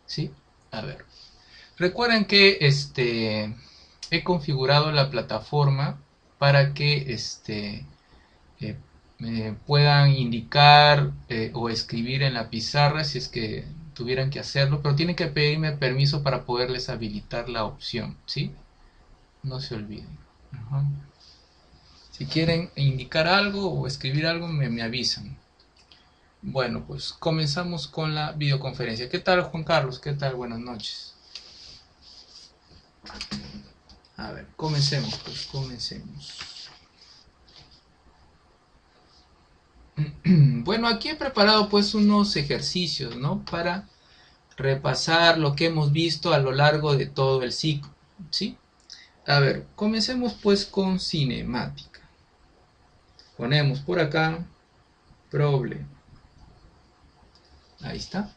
¿sí? A ver, recuerden que he configurado la plataforma para que eh, me puedan indicar o escribir en la pizarra si es que tuvieran que hacerlo, pero tienen que pedirme permiso para poderles habilitar la opción, ¿sí? No se olviden. Ajá. Si quieren indicar algo o escribir algo, me avisan. Bueno, pues comenzamos con la videoconferencia. ¿Qué tal, Juan Carlos? ¿Qué tal? Buenas noches. A ver, comencemos, pues comencemos. Bueno, aquí he preparado pues unos ejercicios, ¿no? Para repasar lo que hemos visto a lo largo de todo el ciclo, ¿sí? A ver, comencemos pues con cinemática. Ponemos por acá, problema. Ahí está.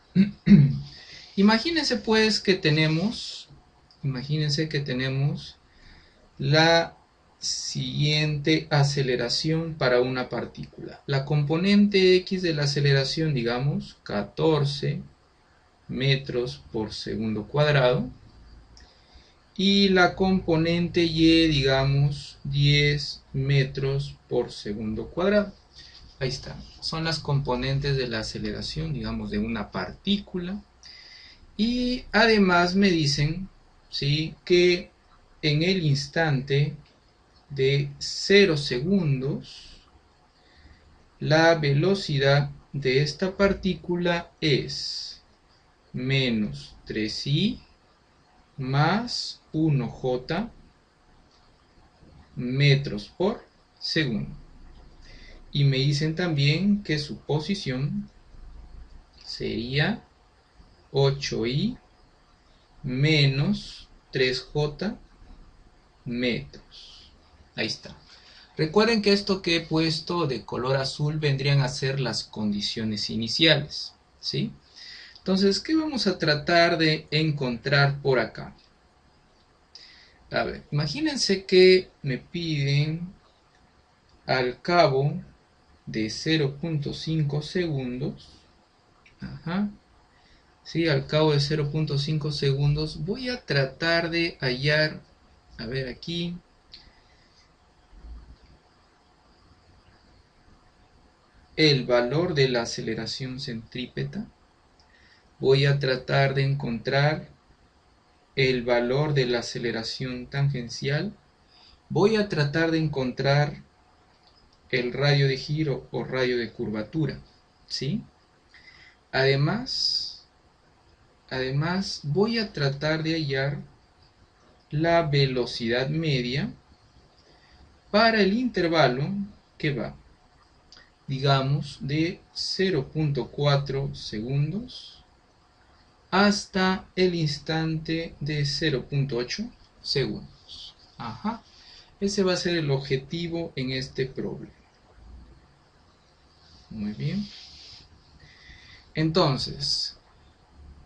Imagínense pues que tenemos la siguiente aceleración para una partícula. La componente X de la aceleración, digamos, 14 metros por segundo cuadrado. Y la componente Y, digamos, 10 metros por segundo cuadrado. Ahí está. Son las componentes de la aceleración, digamos, de una partícula. Y además me dicen, ¿sí?, que en el instante de 0 segundos, la velocidad de esta partícula es menos 3i más 1j metros por segundo. Y me dicen también que su posición sería 8i menos 3j metros. Ahí está. Recuerden que esto que he puesto de color azul vendrían a ser las condiciones iniciales, ¿sí? Entonces, ¿qué vamos a tratar de encontrar por acá? A ver, imagínense que me piden al cabo de 0.5 segundos, ajá, ¿sí? Al cabo de 0.5 segundos voy a tratar de hallar, a ver aquí, el valor de la aceleración centrípeta. Voy a tratar de encontrar el valor de la aceleración tangencial. Voy a tratar de encontrar el radio de giro o radio de curvatura, ¿sí? Además, voy a tratar de hallar la velocidad media para el intervalo que va, digamos, de 0.4 segundos hasta el instante de 0.8 segundos. Ajá. Ese va a ser el objetivo en este problema. Muy bien. Entonces,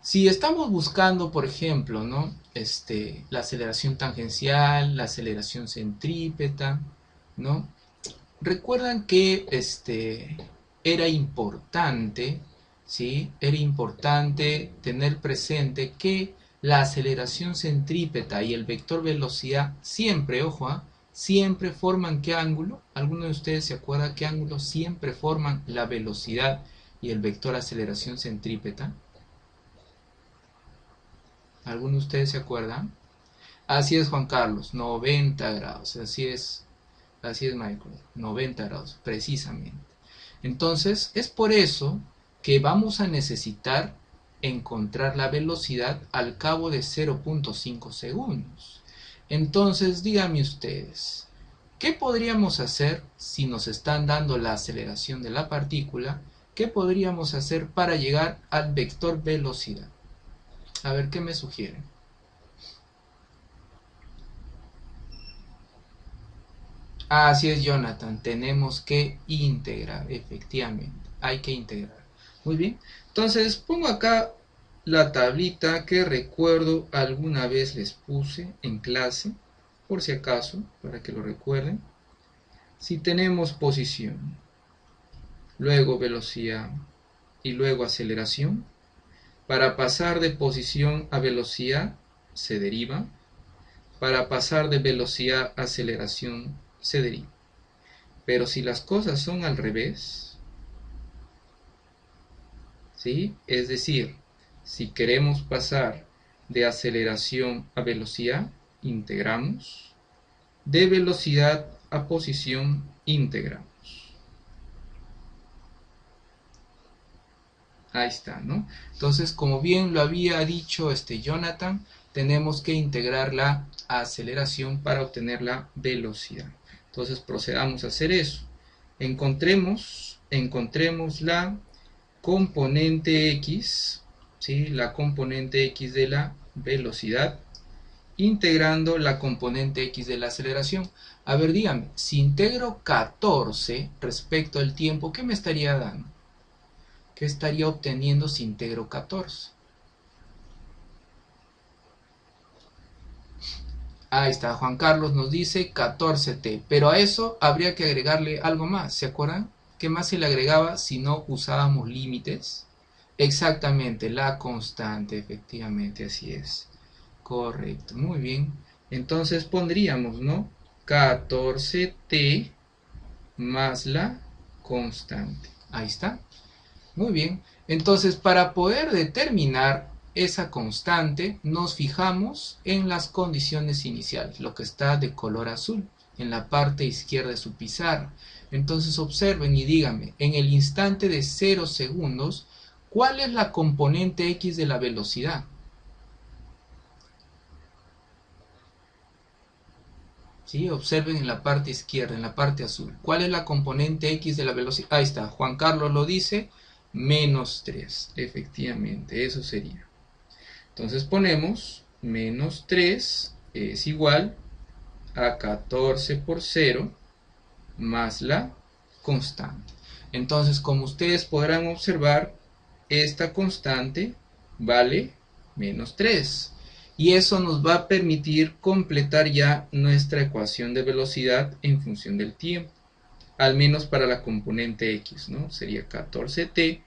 si estamos buscando, por ejemplo, ¿no?, la aceleración tangencial, la aceleración centrípeta, ¿no? Recuerdan que era importante, ¿sí? Era importante tener presente que la aceleración centrípeta y el vector velocidad siempre, ojo, siempre forman ¿qué ángulo? ¿Alguno de ustedes se acuerda qué ángulo siempre forman la velocidad y el vector aceleración centrípeta? ¿Alguno de ustedes se acuerdan? Así es, Juan Carlos, 90 grados, así es Michael, 90 grados, precisamente. Entonces, es por eso que vamos a necesitar encontrar la velocidad al cabo de 0.5 segundos. Entonces, díganme ustedes, ¿qué podríamos hacer si nos están dando la aceleración de la partícula? ¿Qué podríamos hacer para llegar al vector velocidad? A ver, ¿qué me sugieren? Así es, Jonathan, tenemos que integrar, efectivamente, hay que integrar. Muy bien, entonces pongo acá la tablita que recuerdo alguna vez les puse en clase, por si acaso, para que lo recuerden. Si tenemos posición, luego velocidad y luego aceleración, Para pasar de posición a velocidad se deriva. Para pasar de velocidad a aceleración se deriva. Pero si las cosas son al revés, ¿sí? Es decir, si queremos pasar de aceleración a velocidad, integramos. De velocidad a posición, integramos. Ahí está, ¿no? Entonces, como bien lo había dicho Jonathan, tenemos que integrar la aceleración para obtener la velocidad. Entonces, procedamos a hacer eso. Encontremos la componente X, ¿sí? La componente X de la velocidad, integrando la componente X de la aceleración. A ver, dígame, si integro 14 respecto al tiempo, ¿qué me estaría dando? ¿Qué estaría obteniendo si integro 14? Ahí está, Juan Carlos nos dice 14t, pero a eso habría que agregarle algo más, ¿se acuerdan? ¿Qué más se le agregaba si no usábamos límites? Exactamente, la constante, efectivamente, así es. Correcto, muy bien. Entonces pondríamos, ¿no? 14t más la constante. Ahí está. Muy bien. Entonces, para poder determinar esa constante, nos fijamos en las condiciones iniciales, lo que está de color azul, en la parte izquierda de su pizarra. Entonces, observen y díganme, en el instante de 0 segundos, ¿cuál es la componente X de la velocidad? ¿Sí? Observen en la parte izquierda, en la parte azul. ¿Cuál es la componente X de la velocidad? Ahí está, Juan Carlos lo dice, menos 3. Efectivamente, eso sería. Entonces ponemos menos 3 es igual a 14 por 0 más la constante. Entonces, como ustedes podrán observar, esta constante vale menos 3. Y eso nos va a permitir completar ya nuestra ecuación de velocidad en función del tiempo. Al menos para la componente X, ¿no? Sería 14t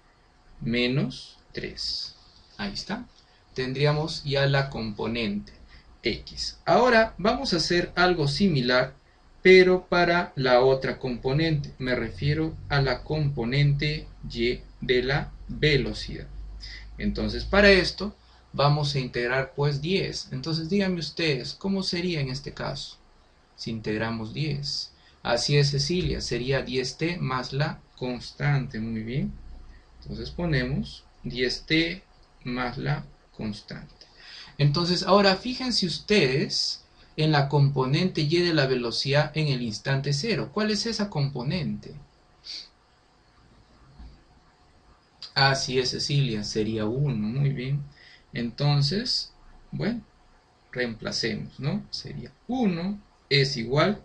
menos 3. Ahí está. Tendríamos ya la componente X. Ahora vamos a hacer algo similar, pero para la otra componente. Me refiero a la componente Y de la velocidad. Entonces, para esto vamos a integrar pues 10. Entonces, díganme ustedes, ¿cómo sería en este caso? Si integramos 10. Así es, Cecilia, sería 10t más la constante. Muy bien. Entonces ponemos 10t más la constante. Entonces, ahora fíjense ustedes en la componente y de la velocidad en el instante 0. ¿Cuál es esa componente? Así es, Cecilia, sería 1. Muy bien. Entonces, bueno, reemplacemos, ¿no? Sería 1 es igual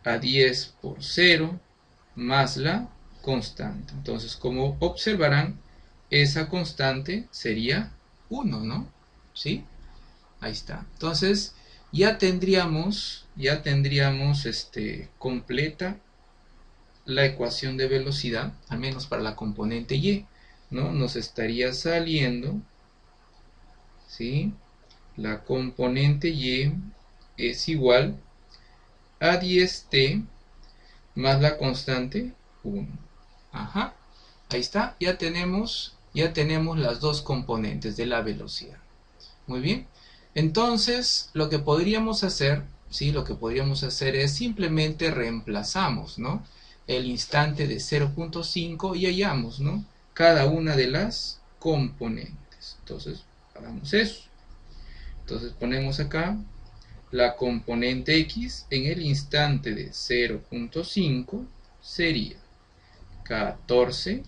a 10 por 0 más la constante. Entonces, como observarán, esa constante sería 1, ¿no? ¿Sí? Ahí está. Entonces, ya tendríamos completa la ecuación de velocidad, al menos para la componente y, ¿no? Nos estaría saliendo, ¿sí? La componente y es igual a 10t más la constante 1. Ajá. Ahí está. Ya tenemos las dos componentes de la velocidad. Muy bien. Entonces, lo que podríamos hacer, ¿sí? Lo que podríamos hacer es simplemente reemplazamos, ¿no? El instante de 0.5 y hallamos, ¿no? Cada una de las componentes. Entonces, hagamos eso. Entonces, ponemos acá la componente X en el instante de 0.5 sería 14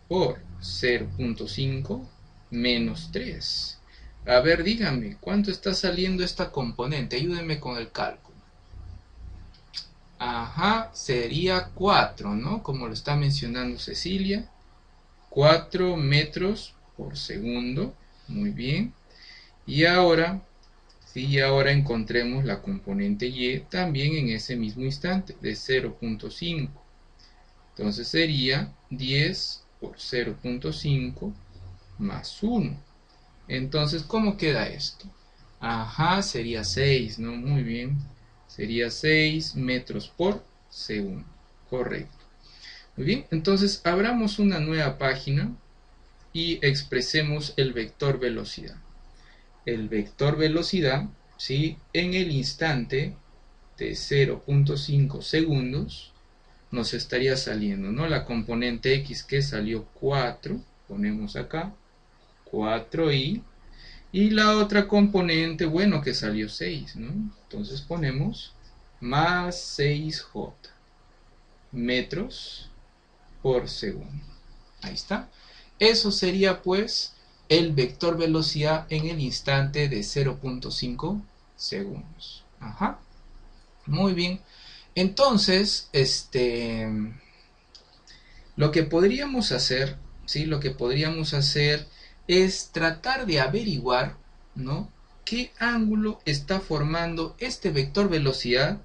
por 0.5 menos 3. A ver, díganme, ¿cuánto está saliendo esta componente? Ayúdenme con el cálculo. Ajá, sería 4, ¿no? Como lo está mencionando Cecilia. 4 metros por segundo. Muy bien. Y ahora, sí, ahora encontremos la componente Y también en ese mismo instante, de 0.5. Entonces sería 10 por 0.5 más 1. Entonces, ¿cómo queda esto? Ajá, sería 6, ¿no? Muy bien. Sería 6 metros por segundo. Correcto. Muy bien, entonces abramos una nueva página y expresemos el vector velocidad. El vector velocidad, ¿sí? En el instante de 0.5 segundos nos estaría saliendo, ¿no? La componente x que salió 4, ponemos acá 4i, y la otra componente, bueno, que salió 6, ¿no? Entonces ponemos más 6j metros por segundo. Ahí está. Eso sería pues el vector velocidad en el instante de 0.5 segundos. Ajá. Muy bien. Entonces, lo que podríamos hacer, ¿sí? Lo que podríamos hacer es tratar de averiguar, ¿no? ¿Qué ángulo está formando este vector velocidad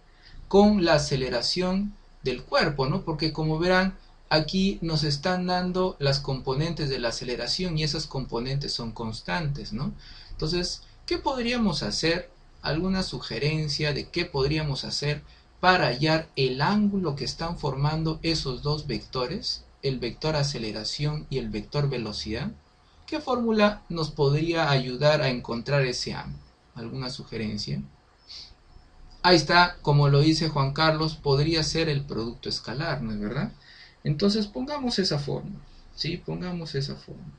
con la aceleración del cuerpo, ¿no? Porque como verán, aquí nos están dando las componentes de la aceleración y esas componentes son constantes, ¿no? Entonces, ¿qué podríamos hacer? ¿Alguna sugerencia de qué podríamos hacer para hallar el ángulo que están formando esos dos vectores, el vector aceleración y el vector velocidad? ¿Qué fórmula nos podría ayudar a encontrar ese ángulo? ¿Alguna sugerencia? Ahí está, como lo dice Juan Carlos, podría ser el producto escalar, ¿no es verdad? Entonces pongamos esa fórmula, ¿sí? Pongamos esa fórmula.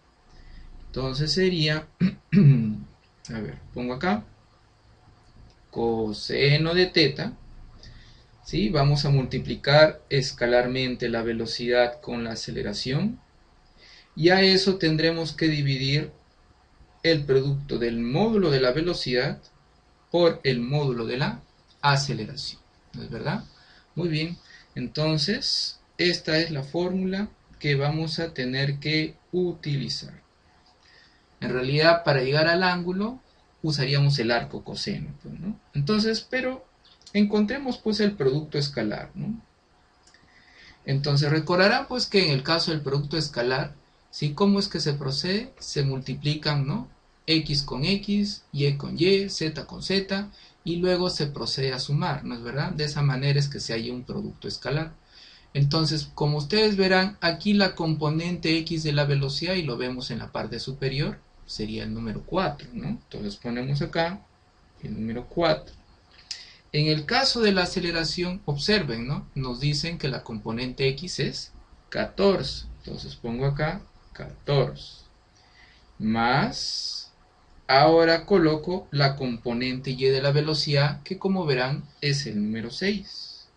Entonces sería, a ver, pongo acá, coseno de teta, ¿sí? Vamos a multiplicar escalarmente la velocidad con la aceleración, y a eso tendremos que dividir el producto del módulo de la velocidad por el módulo de la aceleración, ¿no es verdad? Muy bien, entonces esta es la fórmula que vamos a tener que utilizar. En realidad, para llegar al ángulo usaríamos el arco coseno, pues, ¿no? Entonces, pero encontremos pues el producto escalar, ¿no? Entonces recordarán pues que en el caso del producto escalar, ¿sí? ¿Cómo es que se procede? Se multiplican, ¿no? X con X, Y con Y, Z con Z, y luego se procede a sumar, ¿no es verdad? De esa manera es que se halla un producto escalar. Entonces, como ustedes verán, aquí la componente X de la velocidad, y lo vemos en la parte superior, sería el número 4, ¿no? Entonces ponemos acá el número 4. En el caso de la aceleración, observen, ¿no? Nos dicen que la componente X es 14. Entonces pongo acá 14. Más, ahora coloco la componente Y de la velocidad, que como verán es el número 6.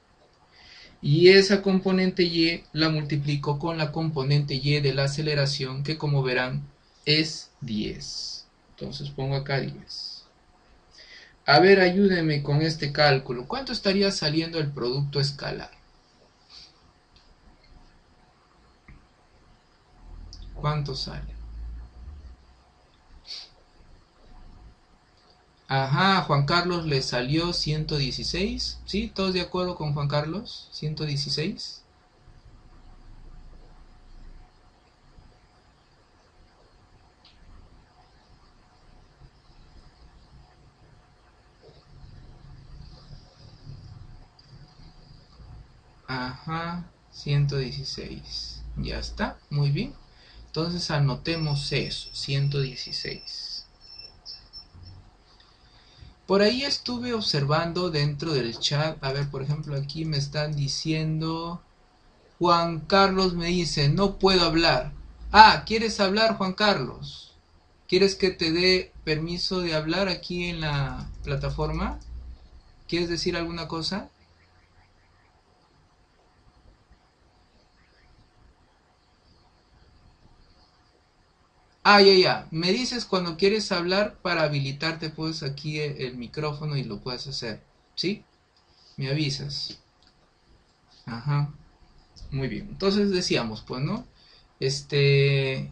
Y esa componente Y la multiplico con la componente Y de la aceleración, que como verán es 10. Entonces pongo acá 10. A ver, ayúdenme con este cálculo. ¿Cuánto estaría saliendo el producto escalar? ¿Cuánto sale? Ajá, Juan Carlos le salió 116. ¿Sí? ¿Todos de acuerdo con Juan Carlos? 116. Ajá, 116. Ya está, muy bien. Entonces anotemos eso, 116. Por ahí estuve observando dentro del chat, a ver, por ejemplo, aquí me están diciendo, Juan Carlos me dice, no puedo hablar. Ah, ¿quieres hablar, Juan Carlos? ¿Quieres que te dé permiso de hablar aquí en la plataforma? ¿Quieres decir alguna cosa? Ah, ya, ya. Me dices cuando quieres hablar para habilitarte pues aquí el micrófono y lo puedes hacer. ¿Sí? Me avisas. Ajá. Muy bien. Entonces decíamos, pues, ¿no? El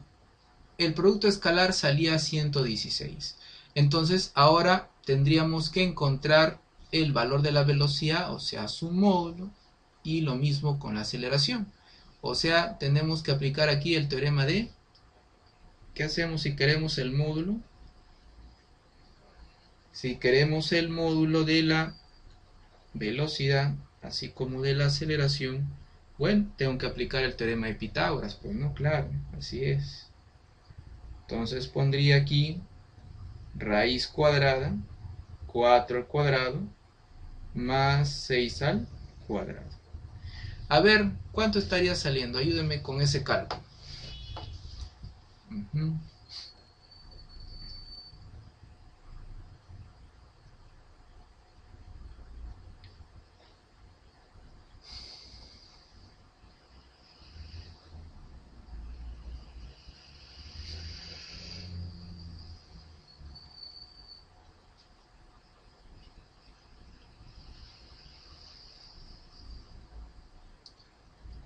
producto escalar salía a 116. Entonces ahora tendríamos que encontrar el valor de la velocidad, o sea, su módulo, y lo mismo con la aceleración. O sea, tenemos que aplicar aquí el teorema de ¿qué hacemos si queremos el módulo? Si queremos el módulo de la velocidad, así como de la aceleración, bueno, tengo que aplicar el teorema de Pitágoras, pues no, claro, así es. Entonces pondría aquí raíz cuadrada, 4 al cuadrado, más 6 al cuadrado. A ver, ¿cuánto estaría saliendo? Ayúdenme con ese cálculo. Uh-huh.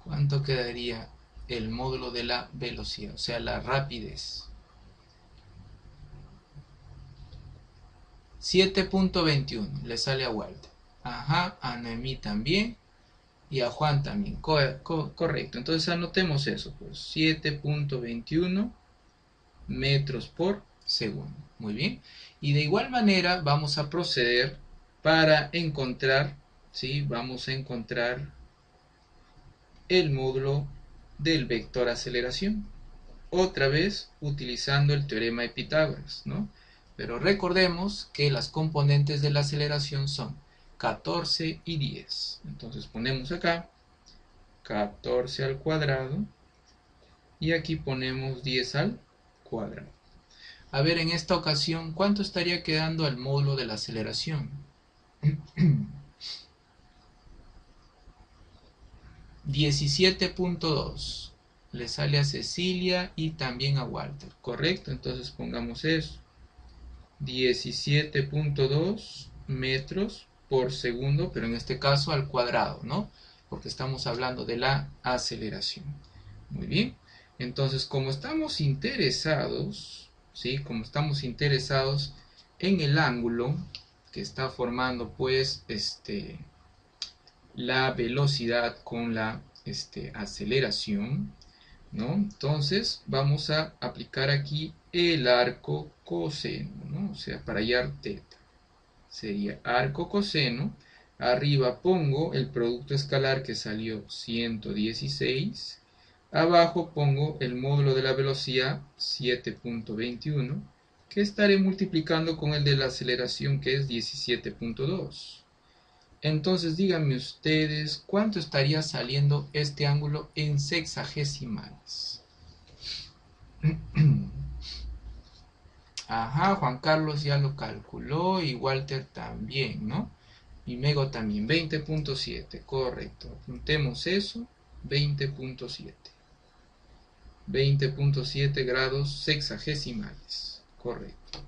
¿Cuánto quedaría el módulo de la velocidad? O sea, la rapidez. 7.21 le sale a Walter. Ajá, a Noemí también. Y a Juan también. Correcto. Entonces anotemos eso. Pues 7.21 metros por segundo. Muy bien. Y de igual manera vamos a proceder para encontrar, ¿sí? Vamos a encontrar el módulo del vector aceleración. Otra vez utilizando el teorema de Pitágoras, ¿no? Pero recordemos que las componentes de la aceleración son 14 y 10. Entonces ponemos acá 14 al cuadrado y aquí ponemos 10 al cuadrado. A ver, en esta ocasión, ¿cuánto estaría quedando el módulo de la aceleración? 17.2. Le sale a Cecilia y también a Walter. Correcto, entonces pongamos eso. 17.2 metros por segundo, pero en este caso al cuadrado, ¿no? Porque estamos hablando de la aceleración. Muy bien. Entonces, como estamos interesados, ¿sí? Como estamos interesados en el ángulo que está formando, pues, la velocidad con la aceleración, ¿no? Entonces vamos a aplicar aquí el arco coseno, ¿no? O sea, para hallar teta. Sería arco coseno. Arriba pongo el producto escalar que salió 116. Abajo pongo el módulo de la velocidad 7.21, que estaré multiplicando con el de la aceleración que es 17.2. Entonces díganme ustedes cuánto estaría saliendo este ángulo en sexagesimales. Ajá, Juan Carlos ya lo calculó y Walter también, ¿no? Y Mego también, 20.7, correcto. Apuntemos eso, 20.7. 20.7 grados sexagesimales, correcto.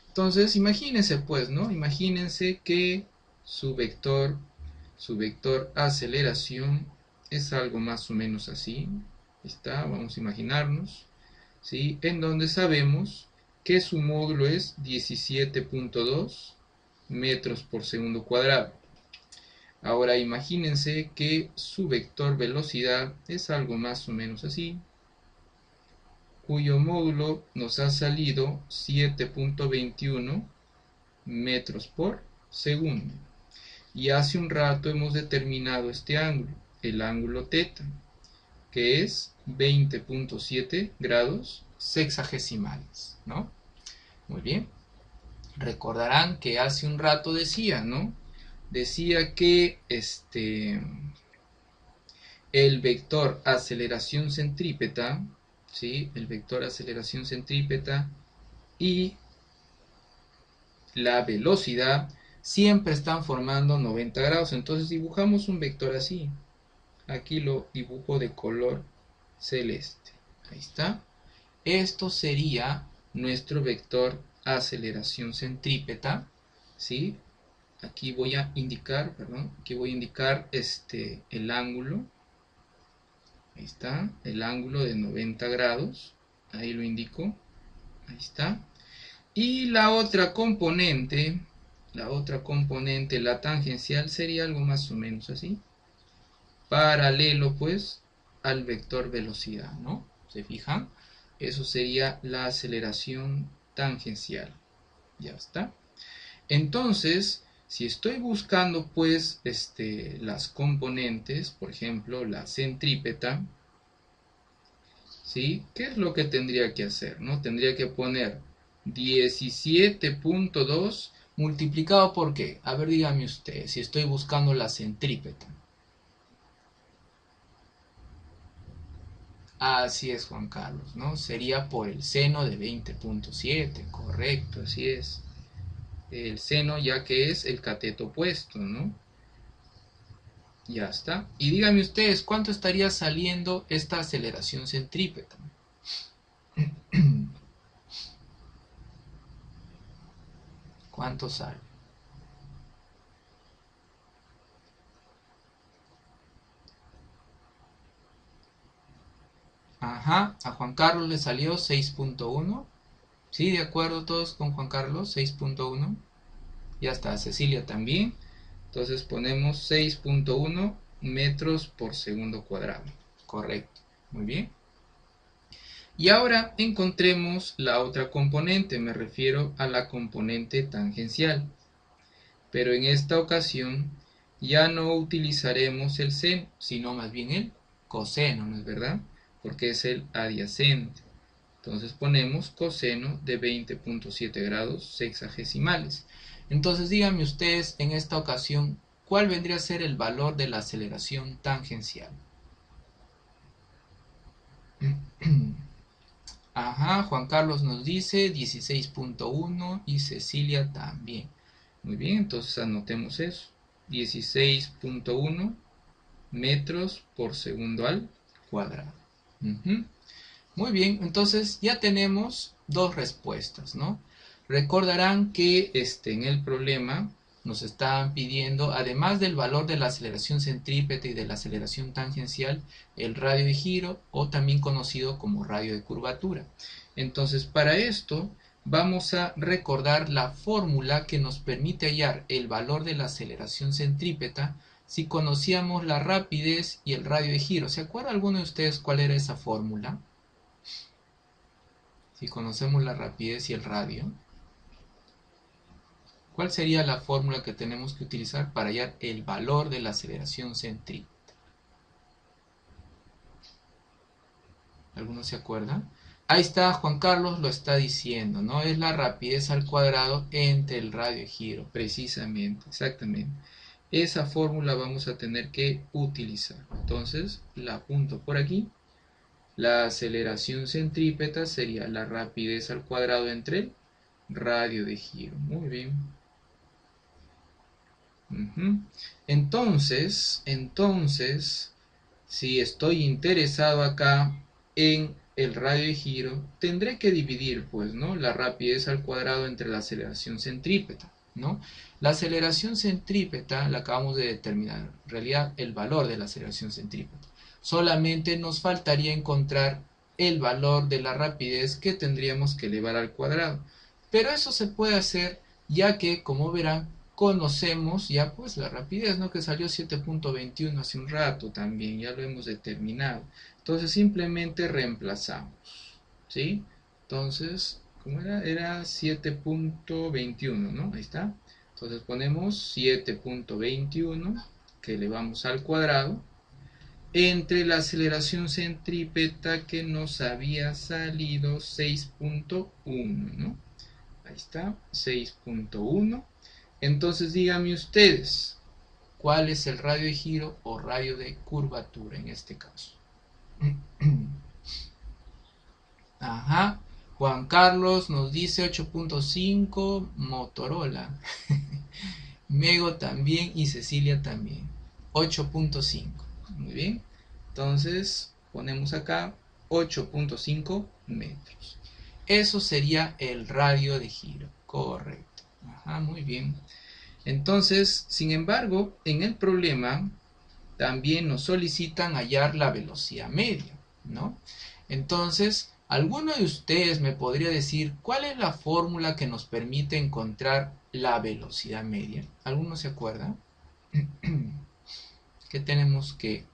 Entonces, imagínense pues, ¿no? Imagínense que su vector aceleración es algo más o menos así. Está, vamos a imaginarnos, ¿sí? En donde sabemos que su módulo es 17.2 metros por segundo cuadrado. Ahora imagínense que su vector velocidad es algo más o menos así, cuyo módulo nos ha salido 7.21 metros por segundo. Y hace un rato hemos determinado este ángulo, el ángulo teta, que es 20.7 grados sexagesimales, ¿no? Muy bien. Recordarán que hace un rato decía, ¿no? Decía que el vector aceleración centrípeta, ¿sí? El vector aceleración centrípeta y la velocidad siempre están formando 90 grados. Entonces dibujamos un vector así. Aquí lo dibujo de color celeste. Ahí está. Esto sería nuestro vector aceleración centrípeta, ¿sí? Aquí voy a indicar, el ángulo. Ahí está, el ángulo de 90 grados. Ahí lo indico. Ahí está. Y la otra componente, la tangencial, sería algo más o menos así. Paralelo, pues, al vector velocidad, ¿no? ¿Se fijan? Eso sería la aceleración tangencial. Ya está. Entonces, si estoy buscando pues las componentes, por ejemplo, la centrípeta, ¿sí? ¿Qué es lo que tendría que hacer? ¿No? Tendría que poner 17.2 multiplicado por ¿qué? A ver, dígame usted, si estoy buscando la centrípeta. Así es, Juan Carlos, ¿no? Sería por el seno de 20.7, correcto, así es. El seno ya que es el cateto opuesto, ¿no? Ya está. Y díganme ustedes, ¿cuánto estaría saliendo esta aceleración centrípeta? ¿Cuánto sale? Ajá, a Juan Carlos le salió 6.1. Sí, de acuerdo todos con Juan Carlos, 6.1. Ya está, Cecilia también. Entonces ponemos 6.1 metros por segundo cuadrado. Correcto. Muy bien. Y ahora encontremos la otra componente, me refiero a la componente tangencial. Pero en esta ocasión ya no utilizaremos el seno, sino más bien el coseno, ¿no es verdad? Porque es el adyacente. Entonces ponemos coseno de 20.7 grados sexagesimales. Entonces díganme ustedes en esta ocasión, ¿cuál vendría a ser el valor de la aceleración tangencial? Ajá, Juan Carlos nos dice 16.1 y Cecilia también. Muy bien, entonces anotemos eso. 16.1 metros por segundo al cuadrado. Ujú. Muy bien, entonces ya tenemos dos respuestas, ¿no? Recordarán que en el problema nos estaban pidiendo, además del valor de la aceleración centrípeta y de la aceleración tangencial, el radio de giro o también conocido como radio de curvatura. Entonces, para esto vamos a recordar la fórmula que nos permite hallar el valor de la aceleración centrípeta si conocíamos la rapidez y el radio de giro. ¿Se acuerda alguno de ustedes cuál era esa fórmula? Si conocemos la rapidez y el radio, ¿cuál sería la fórmula que tenemos que utilizar para hallar el valor de la aceleración centrípeta? ¿Alguno se acuerda? Ahí está, Juan Carlos lo está diciendo, ¿no? Es la rapidez al cuadrado entre el radio de giro, precisamente, exactamente. Esa fórmula vamos a tener que utilizar. Entonces, la apunto por aquí. La aceleración centrípeta sería la rapidez al cuadrado entre el radio de giro. Muy bien. Ujú. Entonces, si estoy interesado acá en el radio de giro, tendré que dividir, pues, ¿no? La rapidez al cuadrado entre la aceleración centrípeta, ¿no? La aceleración centrípeta la acabamos de determinar, en realidad el valor de la aceleración centrípeta. Solamente nos faltaría encontrar el valor de la rapidez que tendríamos que elevar al cuadrado. Pero eso se puede hacer ya que, como verán, conocemos ya pues la rapidez, ¿no? Que salió 7.21 hace un rato también, ya lo hemos determinado. Entonces simplemente reemplazamos, ¿sí? Entonces, ¿cómo era? Era 7.21, ¿no? Ahí está. Entonces ponemos 7.21 que elevamos al cuadrado entre la aceleración centrípeta que nos había salido 6.1, ¿no? Ahí está, 6.1. Entonces díganme ustedes, ¿cuál es el radio de giro o radio de curvatura en este caso? Ajá, Juan Carlos nos dice 8.5 Motorola. Mego también y Cecilia también. 8.5. Muy bien. Entonces ponemos acá 8.5 metros. Eso sería el radio de giro. Correcto. Ajá, muy bien. Entonces, sin embargo, en el problema también nos solicitan hallar la velocidad media, ¿no? Entonces, ¿alguno de ustedes me podría decir cuál es la fórmula que nos permite encontrar la velocidad media? ¿Alguno se acuerda? ¿Qué tenemos que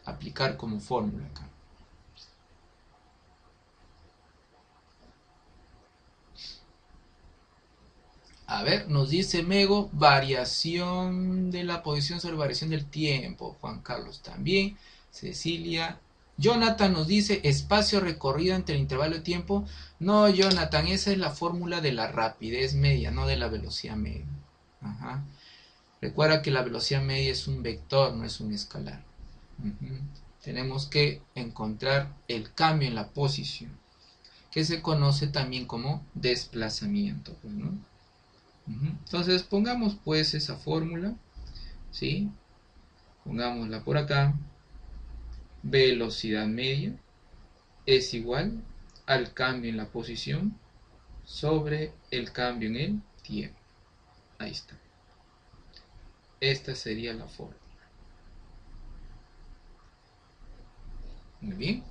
aplicar como fórmula acá? A ver, nos dice Mego, variación de la posición sobre variación del tiempo. Juan Carlos también. Cecilia. Jonathan nos dice espacio recorrido entre el intervalo de tiempo. No, Jonathan, esa es la fórmula de la rapidez media, no de la velocidad media. Ajá. Recuerda que la velocidad media es un vector, no es un escalar. Tenemos que encontrar el cambio en la posición, que se conoce también como desplazamiento, ¿no? Entonces pongamos pues esa fórmula, ¿sí? Pongámosla por acá. Velocidad media es igual al cambio en la posición sobre el cambio en el tiempo. Ahí está. Esta sería la fórmula. Muy bien.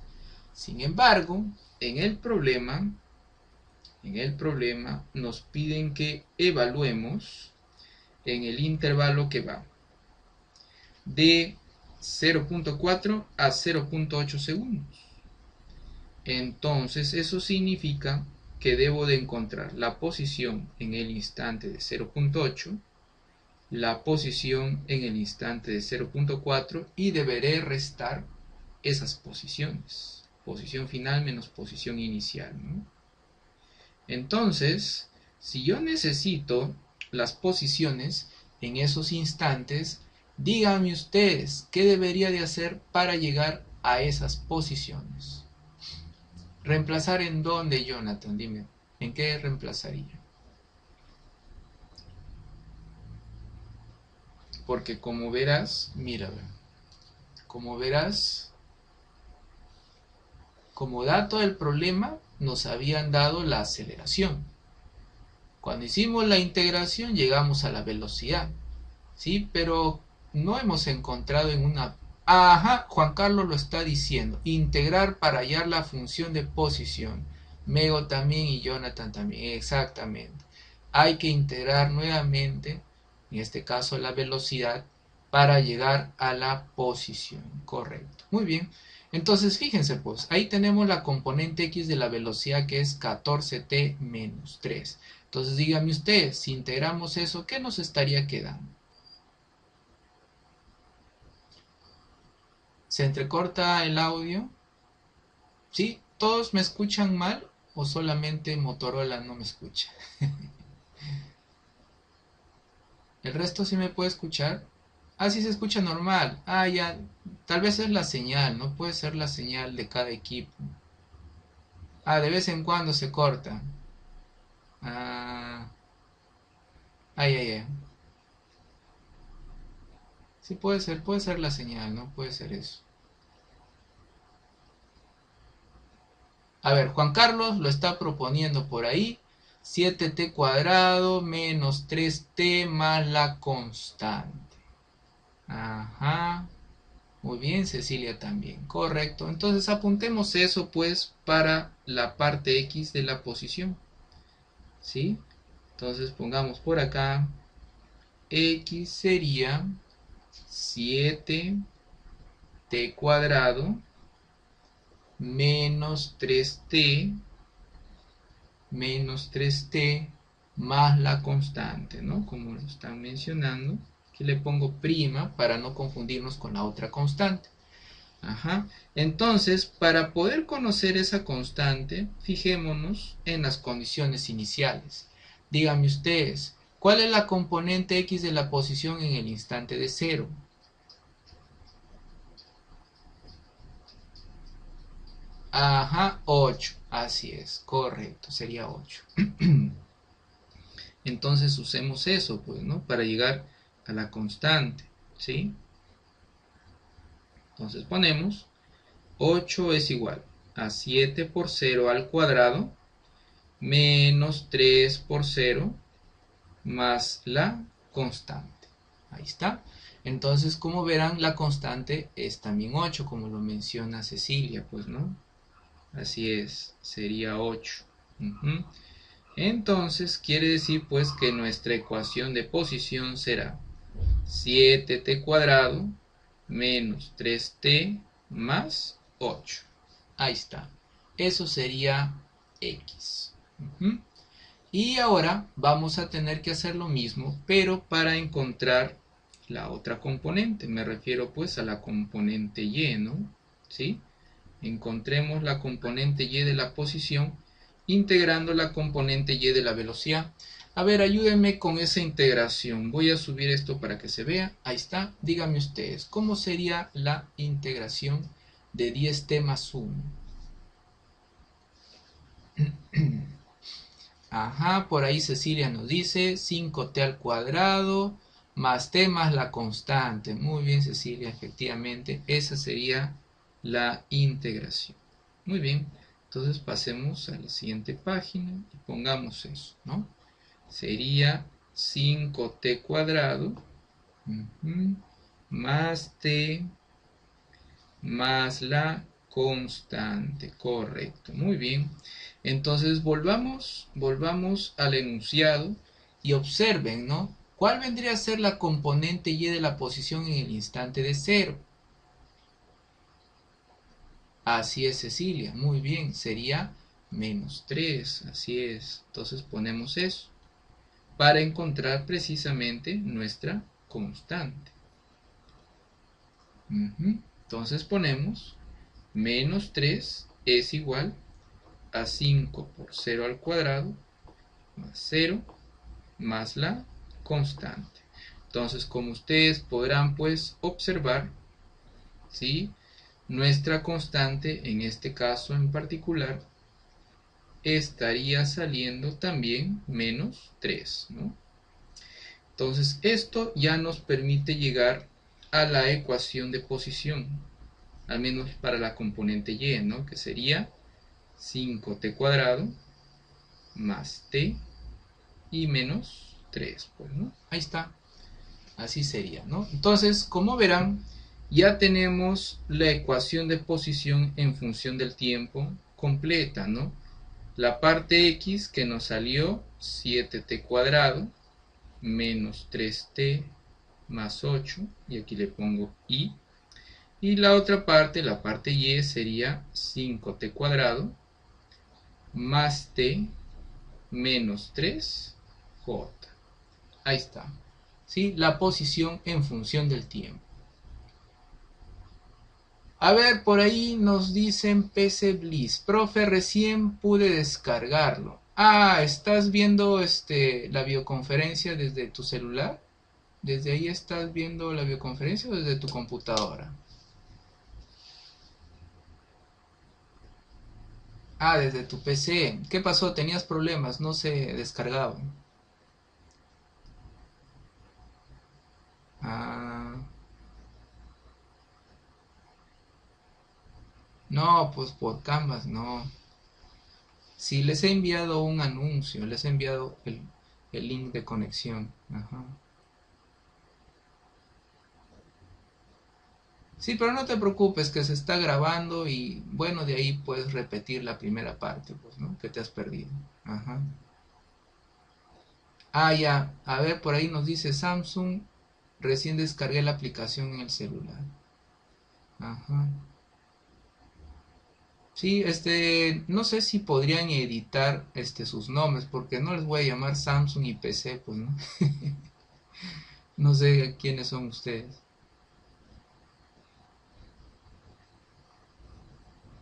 Sin embargo, en el problema nos piden que evaluemos en el intervalo que va de 0.4 a 0.8 segundos. Entonces eso significa que debo de encontrar la posición en el instante de 0.8, la posición en el instante de 0.4 y deberé restar esas posiciones. Posición final menos posición inicial, ¿no? Entonces, si yo necesito las posiciones en esos instantes, díganme ustedes qué debería de hacer para llegar a esas posiciones. ¿Reemplazar en dónde, Jonathan? Dime, ¿en qué reemplazaría? Porque como verás, mira, como verás, como dato del problema, nos habían dado la aceleración. Cuando hicimos la integración llegamos a la velocidad, ¿sí? Pero no hemos encontrado en una... Ajá, Juan Carlos lo está diciendo. Integrar para hallar la función de posición. Mego también y Jonathan también, exactamente. Hay que integrar nuevamente, en este caso la velocidad, para llegar a la posición. Correcto. Muy bien. Entonces, fíjense pues, ahí tenemos la componente x de la velocidad que es 14t menos 3. Entonces, díganme ustedes, si integramos eso, ¿qué nos estaría quedando? ¿Se entrecorta el audio? ¿Sí? ¿Todos me escuchan mal o solamente Motorola no me escucha? ¿El resto sí me puede escuchar? Ah, sí se escucha normal. Ah, ya. Tal vez es la señal, no puede ser la señal de cada equipo. Ah, de vez en cuando se corta. Ah, ay, ay, ay. Sí puede ser la señal, no puede ser eso. A ver, Juan Carlos lo está proponiendo por ahí. 7t cuadrado menos 3t más la constante. Ajá. Muy bien, Cecilia también. Correcto. Entonces apuntemos eso pues para la parte X de la posición. ¿Sí? Entonces pongamos por acá. X sería 7t cuadrado menos 3t más la constante, ¿no? Como lo están mencionando. Aquí le pongo prima para no confundirnos con la otra constante. Ajá. Entonces, para poder conocer esa constante, fijémonos en las condiciones iniciales. Díganme ustedes, ¿cuál es la componente x de la posición en el instante de 0? Ajá, 8. Así es, correcto, sería 8. Entonces usemos eso, pues, ¿no? Para llegar a la constante, ¿sí? Entonces ponemos 8 es igual a 7 por 0 al cuadrado menos 3 por 0 más la constante. Ahí está. Entonces, como verán, la constante es también 8, como lo menciona Cecilia, pues, ¿no? Así es, sería 8. Entonces, quiere decir, pues, que nuestra ecuación de posición será 7t cuadrado menos 3t más 8. Ahí está. Eso sería x. Y ahora vamos a tener que hacer lo mismo, pero para encontrar la otra componente. Me refiero pues a la componente y, ¿no? ¿Sí? Encontremos la componente y de la posición integrando la componente y de la velocidad. A ver, ayúdenme con esa integración. Voy a subir esto para que se vea. Ahí está. Díganme ustedes, ¿cómo sería la integración de 10t más 1? Ajá, por ahí Cecilia nos dice 5t al cuadrado más t más la constante. Muy bien, Cecilia, efectivamente, esa sería la integración. Muy bien, entonces pasemos a la siguiente página y pongamos eso, ¿no? Sería 5t cuadrado más t más la constante, correcto, muy bien. Entonces volvamos al enunciado y observen, ¿no? ¿Cuál vendría a ser la componente y de la posición en el instante de cero? Así es, Cecilia, muy bien, sería menos 3, así es. Entonces ponemos eso para encontrar precisamente nuestra constante. Entonces ponemos menos 3 es igual a 5 por 0 al cuadrado más 0 más la constante. Entonces, como ustedes podrán pues observar, ¿sí? Nuestra constante en este caso en particular estaría saliendo también menos 3, ¿no? Entonces esto ya nos permite llegar a la ecuación de posición, al menos para la componente y, ¿no? Que sería 5t cuadrado más t y menos 3, pues, ¿no? Ahí está, así sería, ¿no? Entonces, como verán, ya tenemos la ecuación de posición en función del tiempo completa, ¿no? La parte x que nos salió 7t cuadrado menos 3t más 8, y aquí le pongo y la otra parte, la parte y, sería 5t cuadrado más t menos 3j. Ahí está, ¿sí? La posición en función del tiempo. A ver, por ahí nos dicen PC Bliss. Profe, recién pude descargarlo. Ah, ¿estás viendo la videoconferencia desde tu celular? ¿Desde ahí estás viendo la videoconferencia o desde tu computadora? Ah, desde tu PC. ¿Qué pasó? ¿Tenías problemas? No se descargaban. Ah, no, pues por Canvas, no. Sí, les he enviado un anuncio, les he enviado el link de conexión. Ajá. Sí, pero no te preocupes que se está grabando y bueno, de ahí puedes repetir la primera parte, pues, ¿no? Que te has perdido. Ajá. Ah, ya. A ver, por ahí nos dice Samsung, recién descargué la aplicación en el celular. Ajá. Sí, no sé si podrían editar, sus nombres, porque no les voy a llamar Samsung y PC, pues, ¿no? No sé quiénes son ustedes.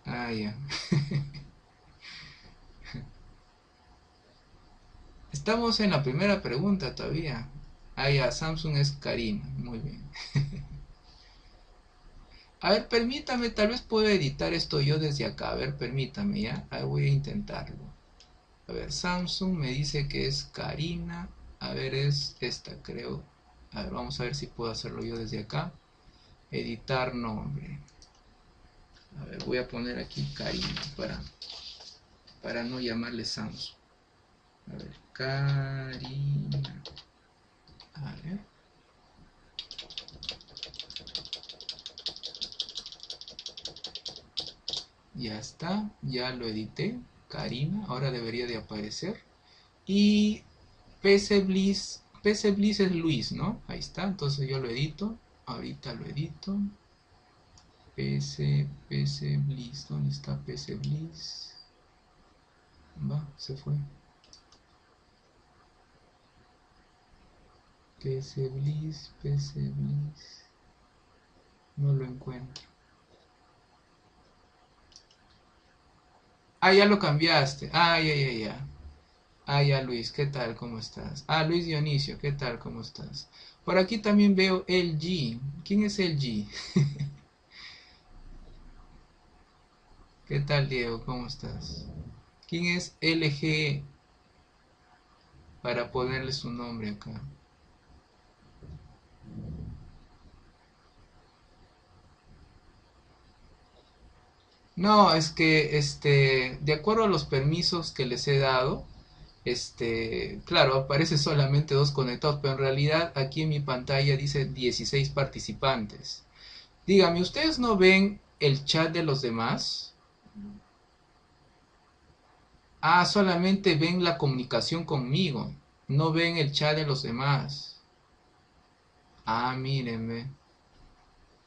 Ah, ya. Estamos en la primera pregunta todavía. Ah, ya, Samsung es Karina. Muy bien. A ver, permítame, tal vez puedo editar esto yo desde acá. A ver, permítame, ¿ya? A ver, voy a intentarlo. A ver, Samsung me dice que es Karina. A ver, es esta, creo. A ver, vamos a ver si puedo hacerlo yo desde acá. Editar nombre. A ver, voy a poner aquí Karina para no llamarle Samsung. A ver, Karina. A ver. Ya está, ya lo edité. Karina, ahora debería de aparecer. Y PC Bliss es Luis, ¿no? Ahí está, entonces yo lo edito. Ahorita lo edito. PC Bliss, ¿dónde está PC Bliss? Va, se fue. PC Bliss, PC Bliss. No lo encuentro. Ah, ya lo cambiaste. Ah, ya. Ah, ya Luis, ¿qué tal? ¿Cómo estás? Ah, Luis Dionisio, ¿qué tal? ¿Cómo estás? Por aquí también veo el G. ¿Quién es el G? ¿Qué tal, Diego? ¿Cómo estás? ¿Quién es LG para ponerle su nombre acá? No, es que de acuerdo a los permisos que les he dado, claro, aparece solamente dos conectados, pero en realidad aquí en mi pantalla dice 16 participantes. Dígame, ¿ustedes no ven el chat de los demás? Ah, solamente ven la comunicación conmigo, no ven el chat de los demás. Ah, mírenme.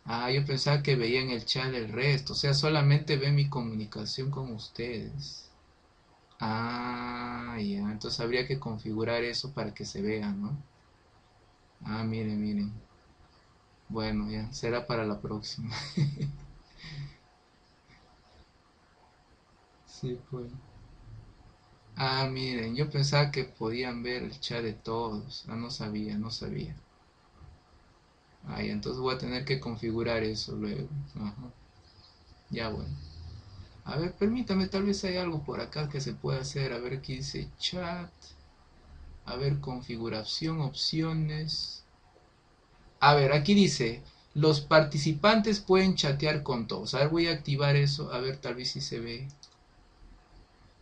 Ah, yo pensaba que veían el chat del resto, o sea, solamente ven mi comunicación con ustedes. Ah, ya, entonces habría que configurar eso para que se vean, ¿no? Ah, miren. Bueno, ya, será para la próxima. Sí, pues. Ah, miren, yo pensaba que podían ver el chat de todos. Ah, no sabía. Ah, ya, entonces voy a tener que configurar eso luego. Ajá. Ya, bueno. A ver, permítame, tal vez hay algo por acá que se pueda hacer. A ver, aquí dice chat. A ver, configuración, opciones. A ver, aquí dice, los participantes pueden chatear con todos. A ver, voy a activar eso. A ver, tal vez si se ve.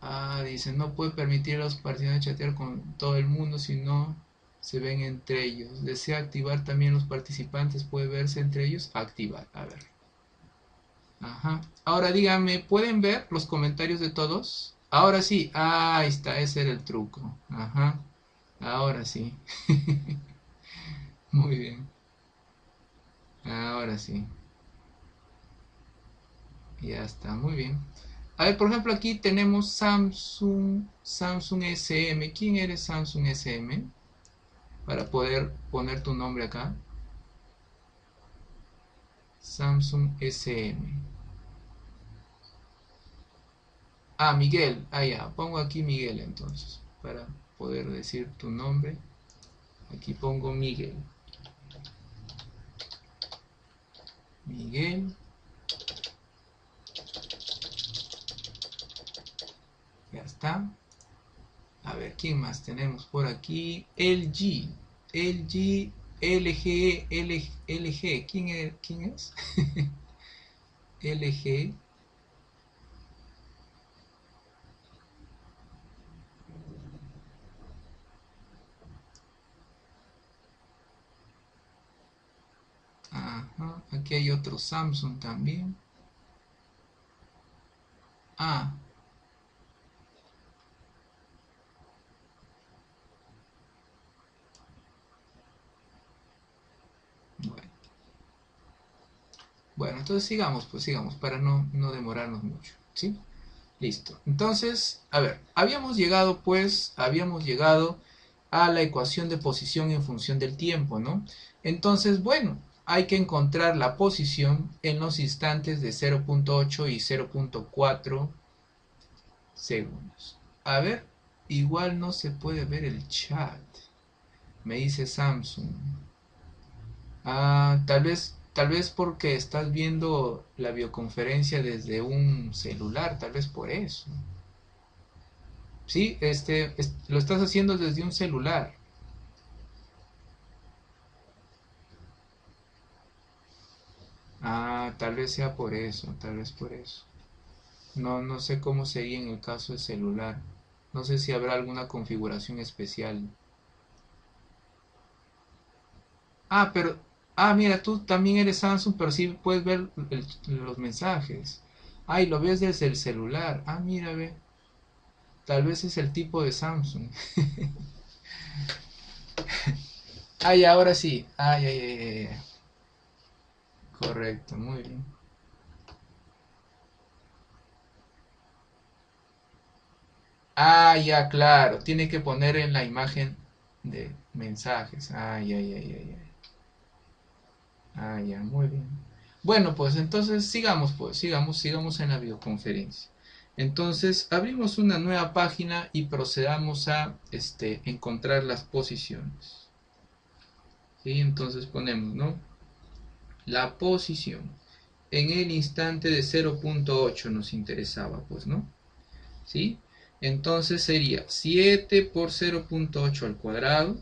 Ah, dice, no puede permitir a los participantes chatear con todo el mundo si no se ven entre ellos. ¿Desea activar también los participantes? ¿Puede verse entre ellos? Activar. A ver. Ajá. Ahora dígame, ¿pueden ver los comentarios de todos? Ahora sí. Ah, ahí está, ese era el truco. Ajá. Ahora sí. Muy bien. Ahora sí. Ya está, muy bien. A ver, por ejemplo, aquí tenemos Samsung SM. ¿Quién eres Samsung SM? Para poder poner tu nombre acá. Samsung SM. Ah, Miguel. Ah, ya. Pongo aquí Miguel entonces. Para poder decir tu nombre. Aquí pongo Miguel. Miguel. Ya está. A ver, ¿quién más tenemos por aquí? LG. LG. LG. LG. ¿Quién es? LG. Ajá. Aquí hay otro Samsung también. Ah, bueno. Bueno, entonces sigamos, pues sigamos, para no demorarnos mucho. ¿Sí? Listo. Entonces, a ver, habíamos llegado a la ecuación de posición en función del tiempo, ¿no? Entonces, bueno, hay que encontrar la posición en los instantes de 0.8 y 0.4 segundos. A ver, igual no se puede ver el chat. Me dice Samsung. Ah, tal vez porque estás viendo la videoconferencia desde un celular, tal vez por eso. Sí, lo estás haciendo desde un celular. Ah, tal vez sea por eso, tal vez por eso. No sé cómo sería en el caso de celular. No sé si habrá alguna configuración especial. Ah, pero, mira, tú también eres Samsung, pero sí puedes ver los mensajes. Ay, lo ves desde el celular. Ah, mira, ve. Tal vez es el tipo de Samsung. Ay, ahora sí. Ay. Correcto, muy bien. Ah, ya, claro. Tiene que poner en la imagen. de mensajes. Ay, ay, ay, ay, ay. Ah, ya, muy bien. Bueno, pues entonces sigamos, pues, sigamos en la videoconferencia. Entonces, abrimos una nueva página y procedamos a encontrar las posiciones. ¿Sí? Entonces ponemos, ¿no? La posición en el instante de 0.8 nos interesaba, pues, ¿no? ¿Sí? Entonces sería 7 por 0.8 al cuadrado.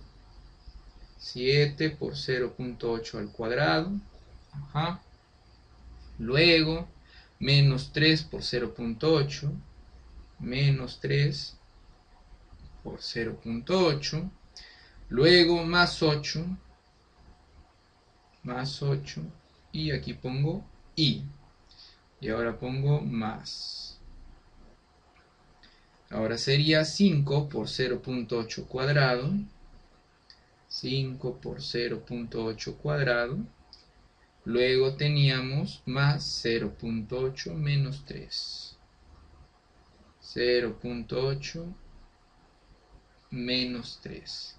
7 por 0.8 al cuadrado. Ajá. Luego, menos 3 por 0.8. Menos 3 por 0.8. Luego, más 8. Más 8. Y aquí pongo i. Y ahora pongo más. Ahora sería 5 por 0.8 cuadrado. 5 por 0.8 cuadrado. Luego teníamos más 0.8 menos 3. 0.8 menos 3.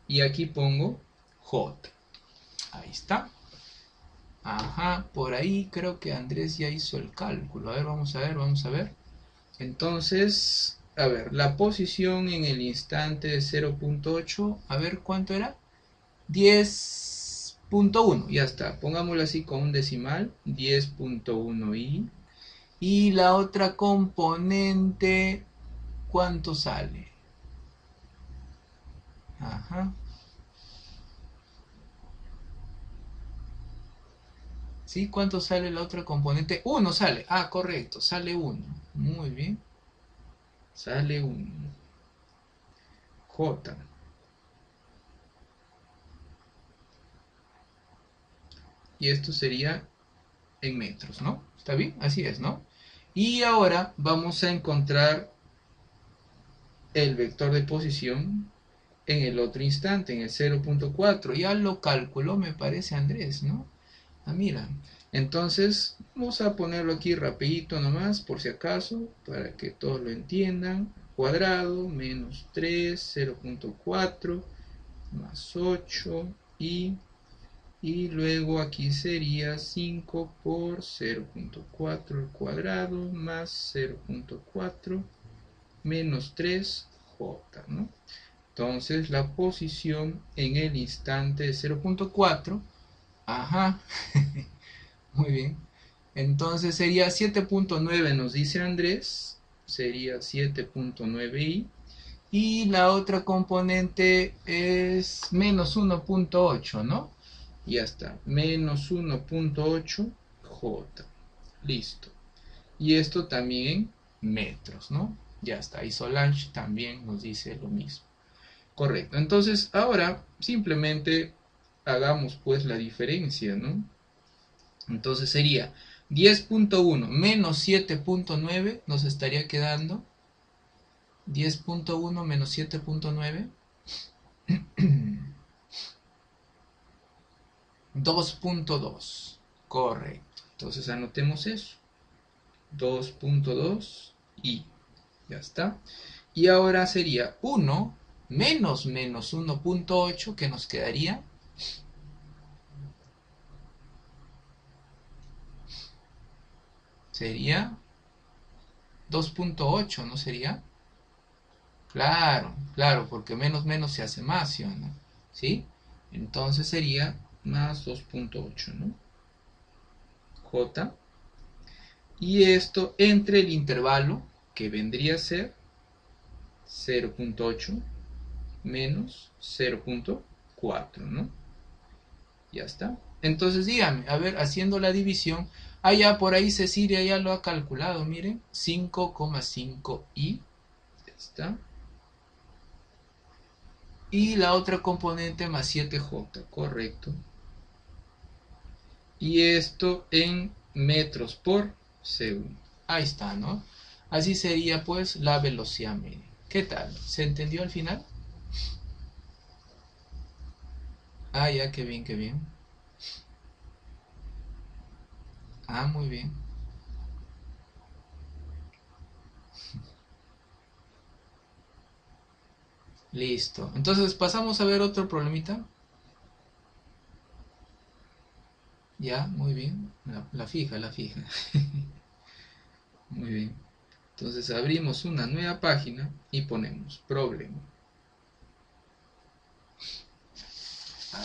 Y aquí pongo J. Ahí está. Ajá, por ahí creo que Andrés ya hizo el cálculo. A ver, vamos a ver, vamos a ver. Entonces, a ver, la posición en el instante de 0.8, a ver cuánto era. 10.1, ya está. Pongámoslo así con un decimal. 10.1 i. Y la otra componente, ¿cuánto sale? Ajá. ¿Sí? ¿Cuánto sale la otra componente? Uno sale. Ah, correcto, sale uno. Muy bien. Sale uno. J. Y esto sería en metros, ¿no? ¿Está bien? Así es, ¿no? Y ahora vamos a encontrar el vector de posición en el otro instante, en el 0.4. Ya lo calculó, me parece, Andrés, ¿no? Ah, mira. Entonces, vamos a ponerlo aquí rapidito nomás, por si acaso, para que todos lo entiendan. Cuadrado, menos 3, 0.4, más 8, y luego aquí sería 5 por 0.4 al cuadrado, más 0.4, menos 3j, ¿no? Entonces, la posición en el instante de 0.4, ajá, muy bien. Entonces sería 7.9, nos dice Andrés, sería 7.9i. Y la otra componente es menos 1.8, ¿no? Ya está, menos 1.8 j. Listo. Y esto también en metros, ¿no? Ya está. Y Solange también nos dice lo mismo. Correcto. Entonces, ahora simplemente hagamos pues la diferencia, ¿no? Entonces sería 10.1 menos 7.9 nos estaría quedando 10.1 menos 7.9, 2.2. Correcto. Entonces anotemos eso. 2.2 y ya está. Y ahora sería 1 menos menos 1.8 que nos quedaría. Sería 2.8, ¿no sería? Claro, claro, porque menos menos se hace más, ¿sí o no? ¿Sí? Entonces sería más 2.8, ¿no? J. Y esto entre el intervalo que vendría a ser 0.8 menos 0.4, ¿no? Ya está. Entonces dígame, a ver, haciendo la división, ya por ahí Cecilia ya lo ha calculado, miren, 5,5i, ya está. Y la otra componente más 7j, correcto. Y esto en metros por segundo. Ahí está, ¿no? Así sería pues la velocidad media. ¿Qué tal? ¿Se entendió al final? Ah, ya, qué bien, qué bien. Ah, muy bien. Listo. Entonces pasamos a ver otro problemita. Ya, muy bien. La fija, la fija. Muy bien. Entonces abrimos una nueva página y ponemos problema. A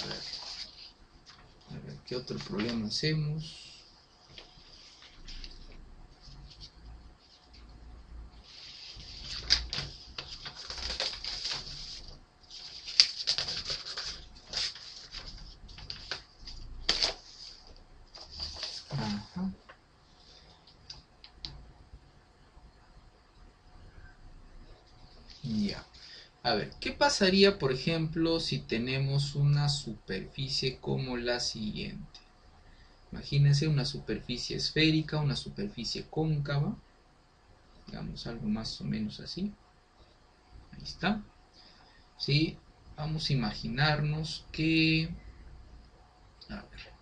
ver, ¿qué otro problema hacemos? Ajá. Ya. A ver, ¿qué pasaría, por ejemplo, si tenemos una superficie como la siguiente? Imagínense una superficie esférica, una superficie cóncava, digamos algo más o menos así. Ahí está. ¿Sí? Vamos a imaginarnos que... A ver.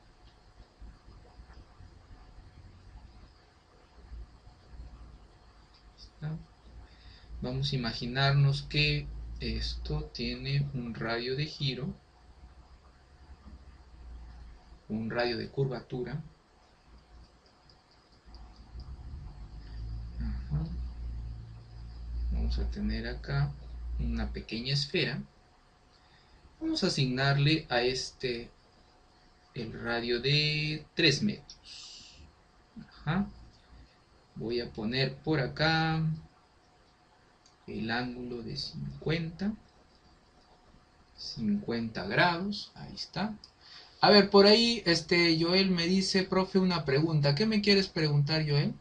¿Está? Vamos a imaginarnos que esto tiene un radio de giro, un radio de curvatura. Ajá. Vamos a tener acá una pequeña esfera. Vamos a asignarle a este el radio de 3 metros. Ajá. Voy a poner por acá el ángulo de 50 grados. Ahí está. A ver, por ahí Joel me dice, profe, una pregunta. ¿Qué me quieres preguntar, Joel?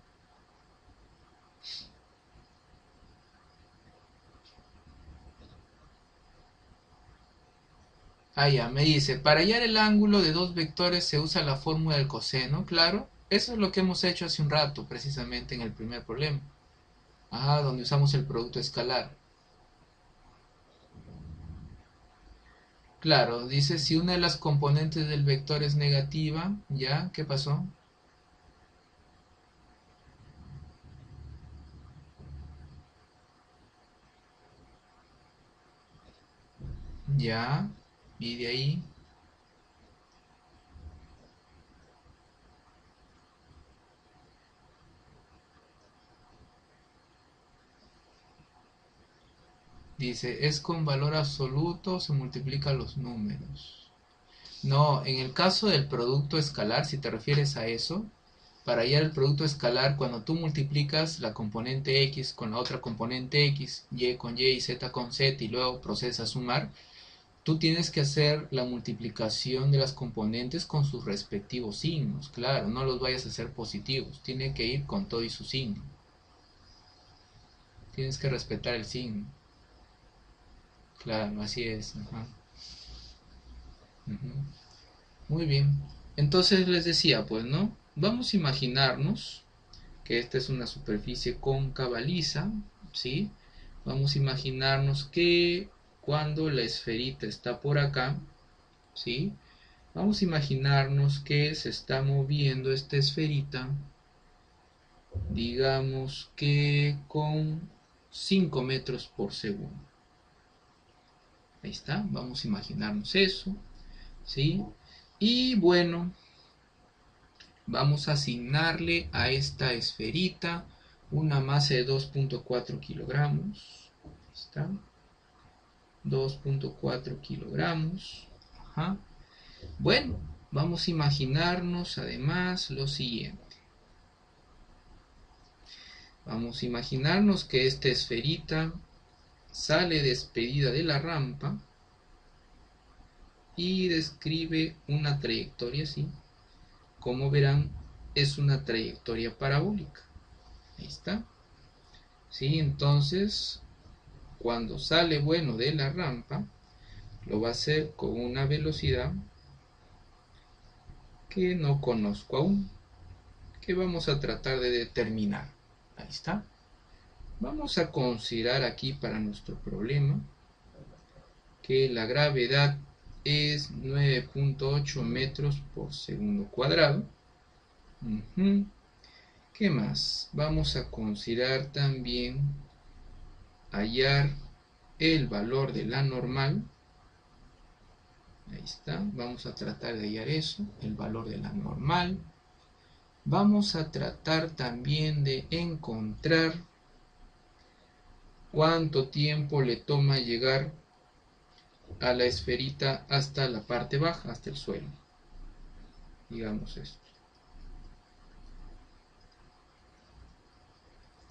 Ah, ya, me dice, para hallar el ángulo de dos vectores se usa la fórmula del coseno, claro. Eso es lo que hemos hecho hace un rato, precisamente en el primer problema. Ajá, donde usamos el producto escalar. Claro, dice si una de las componentes del vector es negativa, ¿ya? ¿Qué pasó? Ya, y de ahí dice, es con valor absoluto, se multiplican los números. No, en el caso del producto escalar, si te refieres a eso, para hallar el producto escalar, cuando tú multiplicas la componente x con la otra componente x, y con y, z con z, y luego procedes a sumar, tú tienes que hacer la multiplicación de las componentes con sus respectivos signos. Claro, no los vayas a hacer positivos, tiene que ir con todo y su signo. Tienes que respetar el signo. Claro, así es. Ajá. Ujú. Muy bien. Entonces les decía, pues, ¿no? Vamos a imaginarnos que esta es una superficie cóncava lisa, ¿sí? Vamos a imaginarnos que cuando la esferita está por acá, ¿sí? Vamos a imaginarnos que se está moviendo esta esferita, digamos que con 5 metros por segundo. Ahí está, vamos a imaginarnos eso, ¿sí? Y bueno, vamos a asignarle a esta esferita una masa de 2.4 kilogramos. Ahí está. 2.4 kilogramos. Ajá. Bueno, vamos a imaginarnos además lo siguiente. Vamos a imaginarnos que esta esferita sale despedida de la rampa y describe una trayectoria así. Como verán, es una trayectoria parabólica. Ahí está. ¿Sí? Entonces, cuando sale, bueno, de la rampa, lo va a hacer con una velocidad que no conozco aún, que vamos a tratar de determinar. Ahí está. Vamos a considerar aquí para nuestro problema que la gravedad es 9.8 metros por segundo cuadrado. ¿Qué más? Vamos a considerar también hallar el valor de la normal. Ahí está, vamos a tratar de hallar eso, el valor de la normal. Vamos a tratar también de encontrar cuánto tiempo le toma llegar a la esferita hasta la parte baja, hasta el suelo. Digamos esto.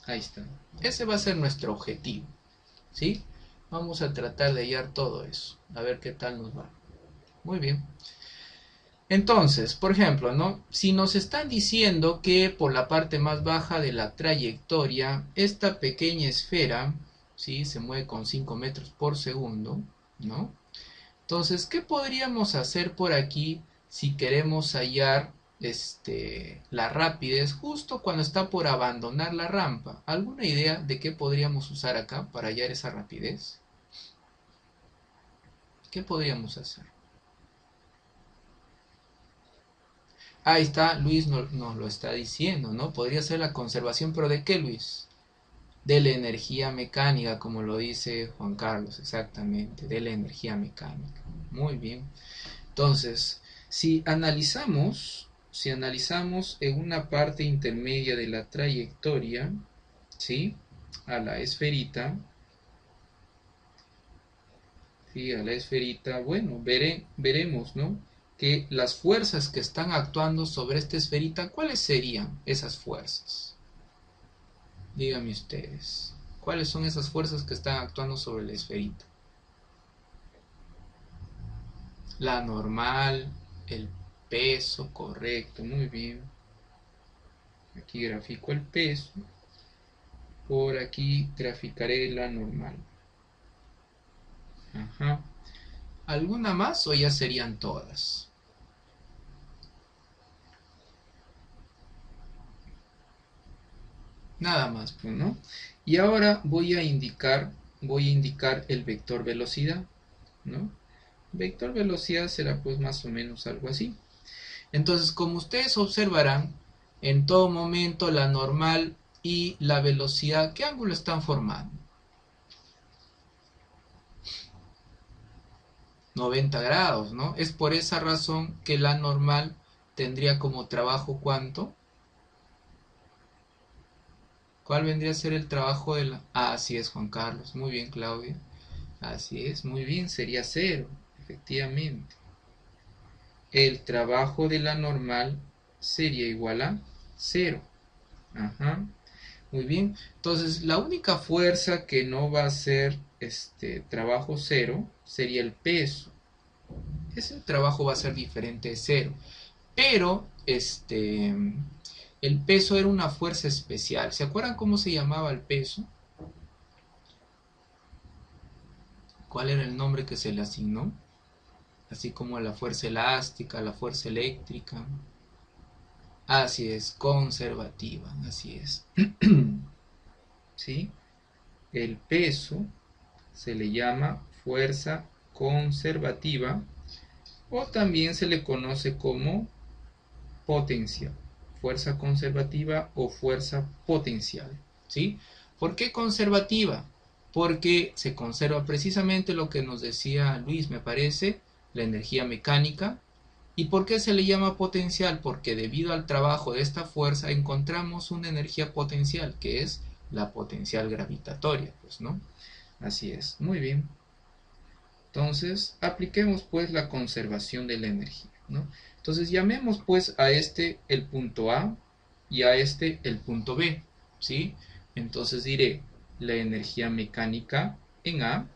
Ahí está. Ese va a ser nuestro objetivo, ¿sí? Vamos a tratar de hallar todo eso, a ver qué tal nos va. Muy bien. Entonces, por ejemplo, ¿no? Si nos están diciendo que por la parte más baja de la trayectoria, esta pequeña esfera, ¿sí? Se mueve con 5 metros por segundo, ¿no? Entonces, ¿qué podríamos hacer por aquí si queremos hallar la rapidez justo cuando está por abandonar la rampa? ¿Alguna idea de qué podríamos usar acá para hallar esa rapidez? ¿Qué podríamos hacer? Ahí está, Luis nos lo está diciendo, ¿no? Podría ser la conservación, pero ¿de qué, Luis? De la energía mecánica, como lo dice Juan Carlos, exactamente, de la energía mecánica. Muy bien. Entonces, si analizamos en una parte intermedia de la trayectoria, ¿sí? A la esferita, ¿sí? A la esferita, bueno, veremos, ¿no? Que las fuerzas que están actuando sobre esta esferita, ¿cuáles serían esas fuerzas? Díganme ustedes, ¿cuáles son esas fuerzas que están actuando sobre la esferita? La normal, el peso, correcto, muy bien. Aquí grafico el peso, por aquí graficaré la normal. Ajá. ¿Alguna más o ya serían todas? Nada más, pues, ¿no? Y ahora voy a indicar el vector velocidad, ¿no? Vector velocidad será pues más o menos algo así. Entonces, como ustedes observarán, en todo momento la normal y la velocidad, ¿qué ángulo están formando? 90 grados, ¿no? Es por esa razón que la normal tendría como trabajo ¿cuánto? ¿Cuál vendría a ser el trabajo de la... Ah, así es, Juan Carlos. Muy bien, Claudia. Así es, muy bien, sería cero, efectivamente. El trabajo de la normal sería igual a cero. Ajá. Muy bien. Entonces, la única fuerza que no va a ser trabajo cero sería el peso. Ese trabajo va a ser diferente de cero. Pero, el peso era una fuerza especial. ¿Se acuerdan cómo se llamaba el peso? ¿Cuál era el nombre que se le asignó? Así como la fuerza elástica, la fuerza eléctrica. Así es, conservativa, así es. ¿Sí? El peso se le llama fuerza conservativa o también se le conoce como potencia. Fuerza conservativa o fuerza potencial. ¿Sí? ¿Por qué conservativa? Porque se conserva precisamente lo que nos decía Luis, me parece, la energía mecánica. ¿Y por qué se le llama potencial? Porque debido al trabajo de esta fuerza encontramos una energía potencial, que es la potencial gravitatoria, pues, ¿no? Así es, muy bien. Entonces, apliquemos pues la conservación de la energía, ¿no? Entonces, llamemos pues a este el punto A y a este el punto B, ¿sí? Entonces diré, la energía mecánica en A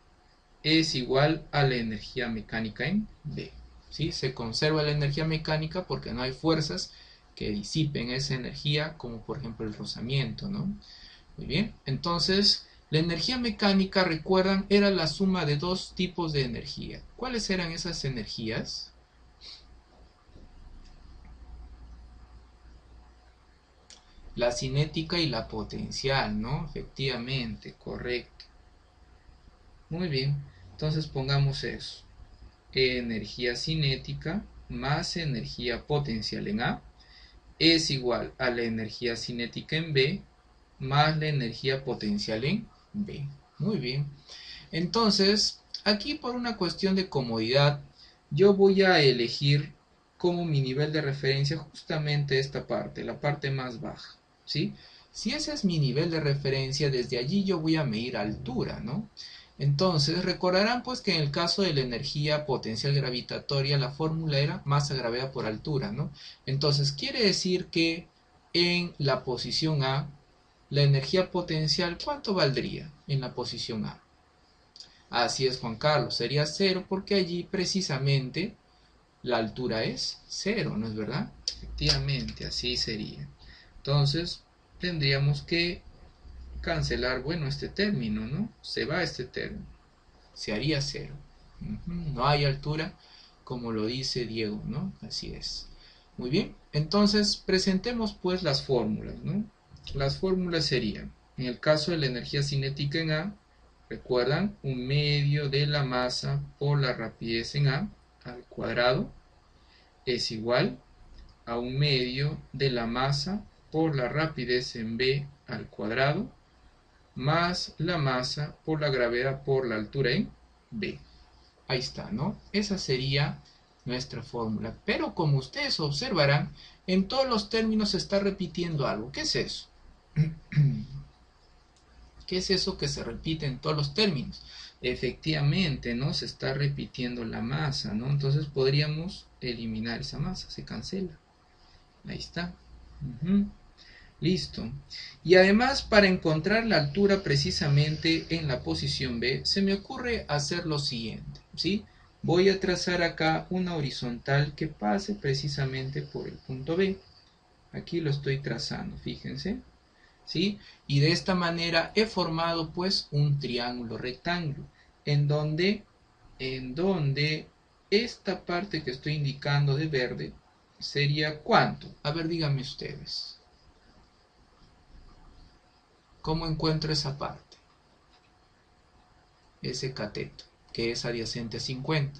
es igual a la energía mecánica en B, ¿sí? Se conserva la energía mecánica porque no hay fuerzas que disipen esa energía, como por ejemplo el rozamiento, ¿no? Muy bien, entonces la energía mecánica, recuerdan, era la suma de dos tipos de energía. ¿Cuáles eran esas energías? La cinética y la potencial, ¿no? Efectivamente, correcto. Muy bien, entonces pongamos eso. Energía cinética más energía potencial en A es igual a la energía cinética en B más la energía potencial en B. Muy bien. Entonces, aquí por una cuestión de comodidad, yo voy a elegir como mi nivel de referencia justamente esta parte, la parte más baja, ¿sí? Si ese es mi nivel de referencia, desde allí yo voy a medir altura, ¿no? Entonces, recordarán pues que en el caso de la energía potencial gravitatoria, la fórmula era masa gravedad por altura, ¿no? Entonces, quiere decir que en la posición A, la energía potencial, ¿cuánto valdría en la posición A? Así es, Juan Carlos, sería cero porque allí precisamente la altura es cero, ¿no es verdad? Efectivamente, así sería. Entonces, tendríamos que cancelar, bueno, este término, ¿no? Se va este término, se haría cero. No hay altura, como lo dice Diego, ¿no? Así es. Muy bien, entonces presentemos pues las fórmulas, ¿no? Las fórmulas serían, en el caso de la energía cinética en A, recuerdan, un medio de la masa por la rapidez en A al cuadrado es igual a un medio de la masa por la rapidez en B al cuadrado más la masa por la gravedad por la altura en B. Ahí está, ¿no? Esa sería nuestra fórmula. Pero como ustedes observarán, en todos los términos se está repitiendo algo. ¿Qué es eso? ¿Qué es eso que se repite en todos los términos? Efectivamente, ¿no? Se está repitiendo la masa, ¿no? Entonces podríamos eliminar esa masa, se cancela. Ahí está. Listo. Y además, para encontrar la altura precisamente en la posición B, se me ocurre hacer lo siguiente, ¿sí? Voy a trazar acá una horizontal que pase precisamente por el punto B. Aquí lo estoy trazando, fíjense. ¿Sí? Y de esta manera he formado pues un triángulo rectángulo en donde esta parte que estoy indicando de verde sería ¿cuánto? A ver, díganme ustedes. ¿Cómo encuentro esa parte? Ese cateto, que es adyacente a 50.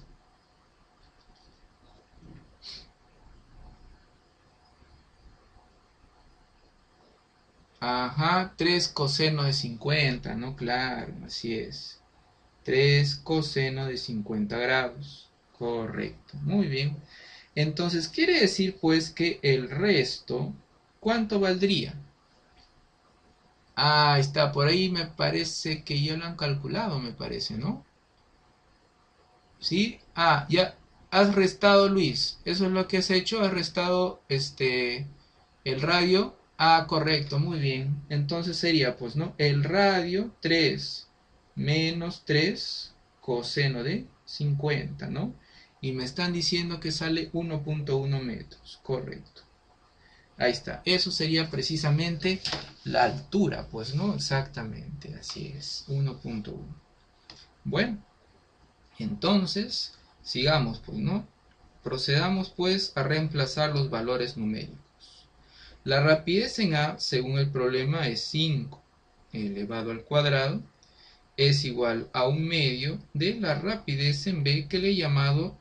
Ajá, 3 coseno de 50, ¿no? Claro, así es. 3 coseno de 50 grados. Correcto, muy bien. Entonces quiere decir pues que el resto, ¿cuánto valdría? Ah, está, por ahí me parece que ya lo han calculado, me parece, ¿no? ¿Sí? Ah, ya has restado, Luis. Eso es lo que has hecho, has restado el radio. Ah, correcto, muy bien. Entonces sería pues, ¿no? El radio 3 menos 3 coseno de 50, ¿no? Y me están diciendo que sale 1.1 metros, correcto. Ahí está, eso sería precisamente la altura, pues, ¿no? Exactamente, así es, 1.1. Bueno, entonces, sigamos, pues, ¿no? Procedamos, pues, a reemplazar los valores numéricos. La rapidez en A, según el problema, es 5 elevado al cuadrado, es igual a un medio de la rapidez en B que le he llamado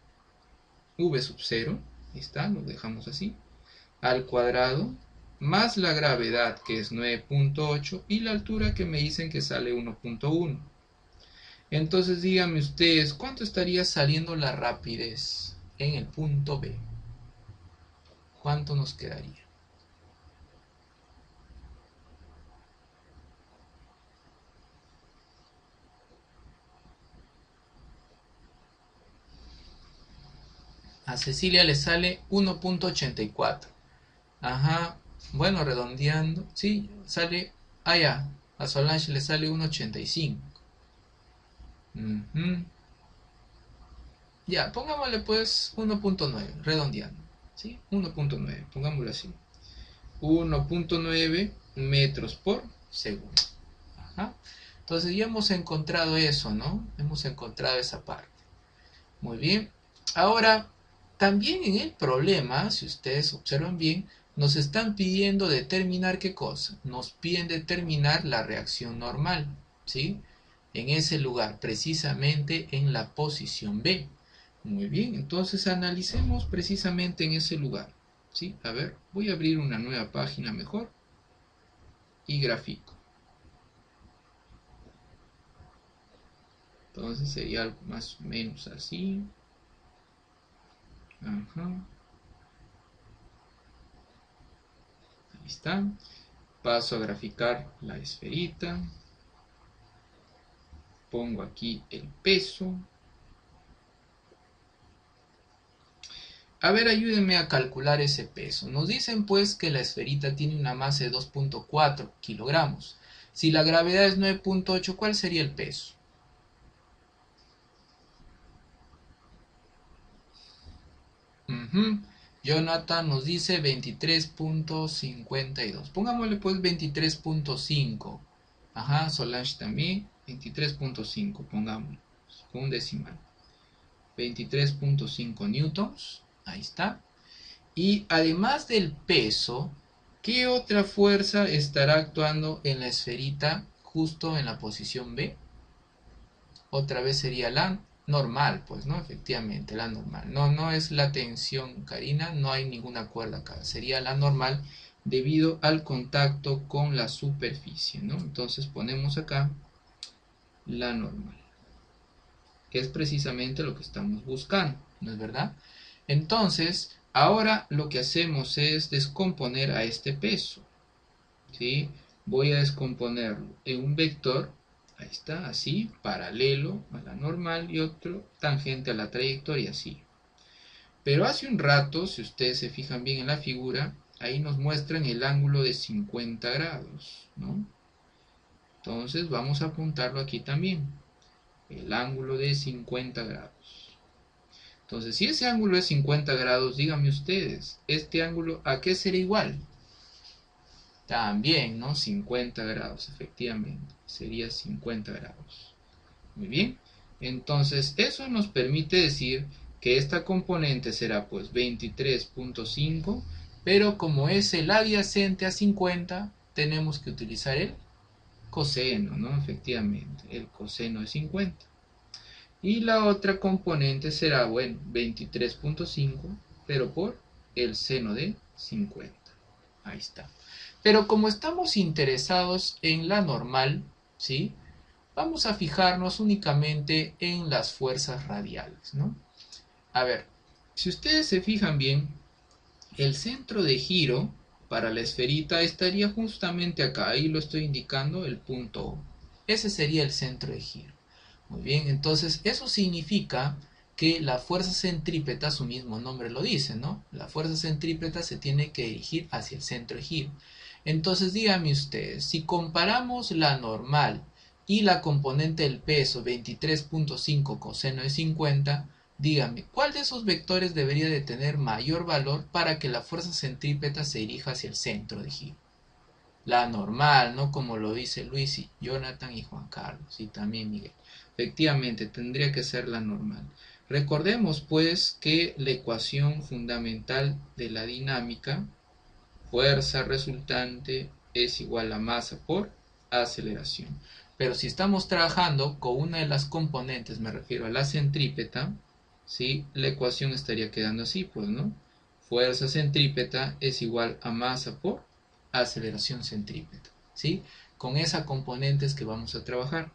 V sub 0, ahí está, lo dejamos así, al cuadrado, más la gravedad que es 9.8 y la altura que me dicen que sale 1.1. Entonces díganme ustedes, ¿cuánto estaría saliendo la rapidez en el punto B? ¿Cuánto nos quedaría? A Cecilia le sale 1.84. Ajá, bueno, redondeando, sí, sale allá. A Solange le sale 1.85. Ujú. Ya, pongámosle pues 1.9, redondeando. ¿Sí? 1.9, pongámoslo así. 1.9 metros por segundo. Ajá. Entonces ya hemos encontrado eso, ¿no? Hemos encontrado esa parte. Muy bien. Ahora, también en el problema, si ustedes observan bien, nos están pidiendo determinar qué cosa. Nos piden determinar la reacción normal, ¿sí? En ese lugar, precisamente en la posición B. Muy bien, entonces analicemos precisamente en ese lugar, ¿sí? A ver, voy a abrir una nueva página mejor y gráfico. Entonces sería algo más o menos así. Ajá. Ahí está. Paso a graficar la esferita. Pongo aquí el peso. A ver, ayúdenme a calcular ese peso. Nos dicen pues que la esferita tiene una masa de 2.4 kilogramos. Si la gravedad es 9.8, ¿cuál sería el peso? Jonathan nos dice 23.52. Pongámosle pues 23.5. Ajá, Solange también. 23.5, pongámosle. Con un decimal. 23.5 newtons. Ahí está. Y además del peso, ¿qué otra fuerza estará actuando en la esferita justo en la posición B? Otra vez sería la normal, pues, ¿no? Efectivamente, la normal. No es la tensión, Karina, no hay ninguna cuerda acá. Sería la normal debido al contacto con la superficie, ¿no? Entonces ponemos acá la normal, que es precisamente lo que estamos buscando, ¿no es verdad? Entonces, ahora lo que hacemos es descomponer a este peso, ¿sí? Voy a descomponerlo en un vector, ahí está, así, paralelo a la normal y otro tangente a la trayectoria, así. Pero hace un rato, si ustedes se fijan bien en la figura, ahí nos muestran el ángulo de 50 grados, ¿no? Entonces vamos a apuntarlo aquí también, el ángulo de 50 grados. Entonces, si ese ángulo es 50 grados, díganme ustedes, ¿este ángulo a qué será igual? También, ¿no? 50 grados, efectivamente, sería 50 grados. Muy bien, entonces eso nos permite decir que esta componente será pues 23.5, pero como es el adyacente a 50, tenemos que utilizar el coseno, ¿no? Efectivamente, el coseno de 50. Y la otra componente será, bueno, 23.5, pero por el seno de 50. Ahí está. Pero como estamos interesados en la normal, ¿sí? Vamos a fijarnos únicamente en las fuerzas radiales, ¿no? A ver, si ustedes se fijan bien, el centro de giro para la esferita estaría justamente acá. Ahí lo estoy indicando, el punto O. Ese sería el centro de giro. Muy bien, entonces eso significa que la fuerza centrípeta, su mismo nombre lo dice, ¿no? La fuerza centrípeta se tiene que dirigir hacia el centro de giro. Entonces díganme ustedes, si comparamos la normal y la componente del peso 23.5 coseno de 50, díganme, ¿cuál de esos vectores debería de tener mayor valor para que la fuerza centrípeta se dirija hacia el centro de giro? La normal, ¿no? Como lo dice Luis y Jonathan y Juan Carlos y también Miguel. Efectivamente, tendría que ser la normal. Recordemos pues que la ecuación fundamental de la dinámica, fuerza resultante es igual a masa por aceleración. Pero si estamos trabajando con una de las componentes, me refiero a la centrípeta, ¿sí? La ecuación estaría quedando así, pues, ¿no? Fuerza centrípeta es igual a masa por aceleración centrípeta, ¿sí? Con esa componente es que vamos a trabajar.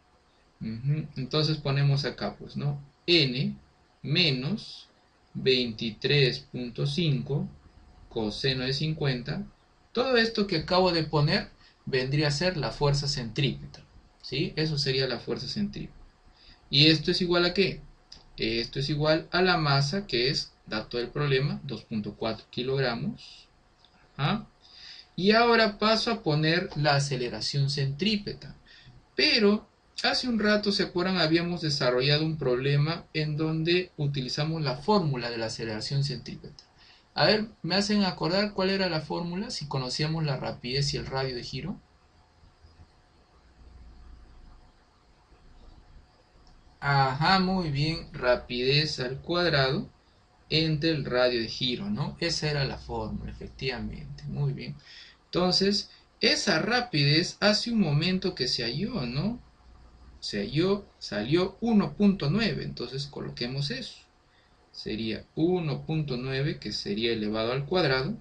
Entonces ponemos acá, pues, ¿no? N menos 23.5 coseno de 50. Todo esto que acabo de poner vendría a ser la fuerza centrípeta, ¿sí? Eso sería la fuerza centrípeta. ¿Y esto es igual a qué? Esto es igual a la masa, que es, dato del problema, 2.4 kilogramos. ¿Ah? Y ahora paso a poner la aceleración centrípeta. Pero hace un rato, ¿se acuerdan? Habíamos desarrollado un problema en donde utilizamos la fórmula de la aceleración centrípeta. A ver, ¿me hacen acordar cuál era la fórmula si conocíamos la rapidez y el radio de giro? Ajá, muy bien, rapidez al cuadrado entre el radio de giro, ¿no? Esa era la fórmula, efectivamente, muy bien. Entonces, esa rapidez hace un momento que se halló, ¿no? Se halló, salió 1.9, entonces coloquemos eso. Sería 1.9, que sería elevado al cuadrado,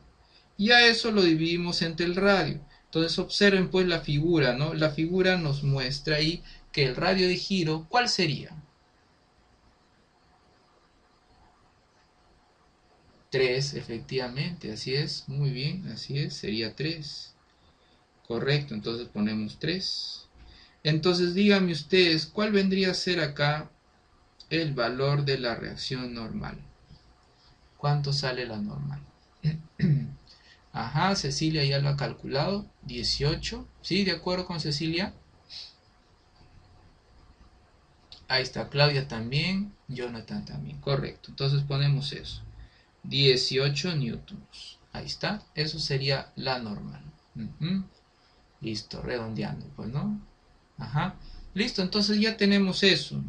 y a eso lo dividimos entre el radio. Entonces observen pues la figura, ¿no? La figura nos muestra ahí que el radio de giro, ¿cuál sería? 3, efectivamente, así es, muy bien, así es, sería 3. Correcto, entonces ponemos 3. Entonces díganme ustedes, ¿cuál vendría a ser acá el valor de la reacción normal? ¿Cuánto sale la normal? Ajá, Cecilia ya lo ha calculado, 18. ¿Sí? ¿De acuerdo con Cecilia? Ahí está, Claudia también, Jonathan también, correcto. Entonces ponemos eso, 18 newtons. Ahí está, eso sería la normal. Listo, redondeando, pues, ¿no? Ajá. Listo, entonces ya tenemos eso.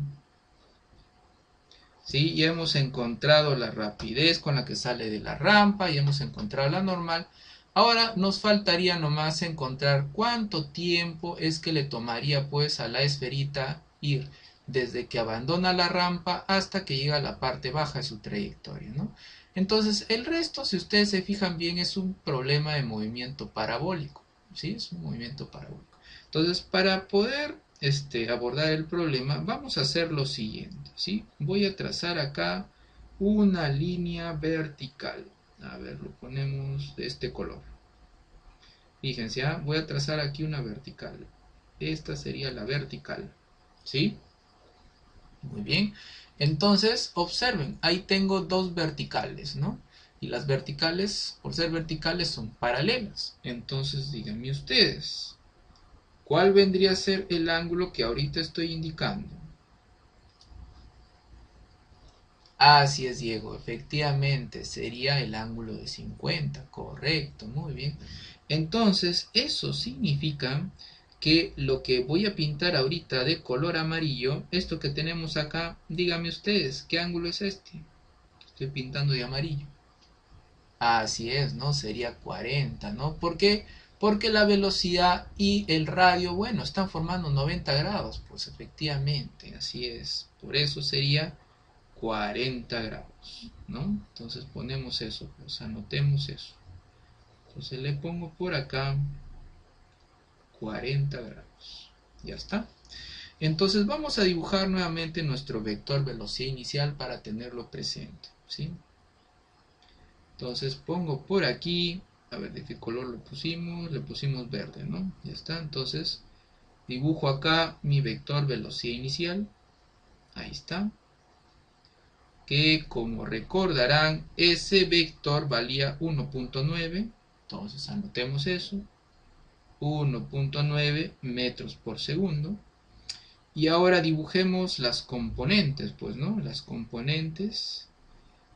¿Sí? Ya hemos encontrado la rapidez con la que sale de la rampa, ya hemos encontrado la normal. Ahora nos faltaría nomás encontrar cuánto tiempo es que le tomaría pues a la esferita ir desde que abandona la rampa hasta que llega a la parte baja de su trayectoria, ¿no? Entonces el resto, si ustedes se fijan bien, es un problema de movimiento parabólico, ¿sí? Es un movimiento parabólico. Entonces, para poder abordar el problema, vamos a hacer lo siguiente, ¿sí? Voy a trazar acá una línea vertical. A ver, lo ponemos de este color. Fíjense, voy a trazar aquí una vertical. Esta sería la vertical, ¿sí? Muy bien. Entonces, observen, ahí tengo dos verticales, ¿no? Y las verticales, por ser verticales, son paralelas. Entonces, díganme ustedes, ¿cuál vendría a ser el ángulo que ahorita estoy indicando? Así es, Diego, efectivamente, sería el ángulo de 50, correcto, muy bien. Entonces, eso significa que lo que voy a pintar ahorita de color amarillo, esto que tenemos acá, díganme ustedes, ¿qué ángulo es este? Estoy pintando de amarillo. Así es, ¿no? Sería 40, ¿no? ¿Por qué? Porque la velocidad y el radio, bueno, están formando 90 grados. Pues efectivamente, así es. Por eso sería 40 grados, ¿no? Entonces ponemos eso, pues anotemos eso. Entonces le pongo por acá 40 grados. Ya está. Entonces vamos a dibujar nuevamente nuestro vector velocidad inicial para tenerlo presente, ¿sí? Entonces pongo por aquí, a ver de qué color lo pusimos, le pusimos verde, ¿no? Ya está, entonces dibujo acá mi vector velocidad inicial, ahí está, que como recordarán, ese vector valía 1.9, entonces anotemos eso, 1.9 metros por segundo, y ahora dibujemos las componentes, pues, ¿no? Las componentes.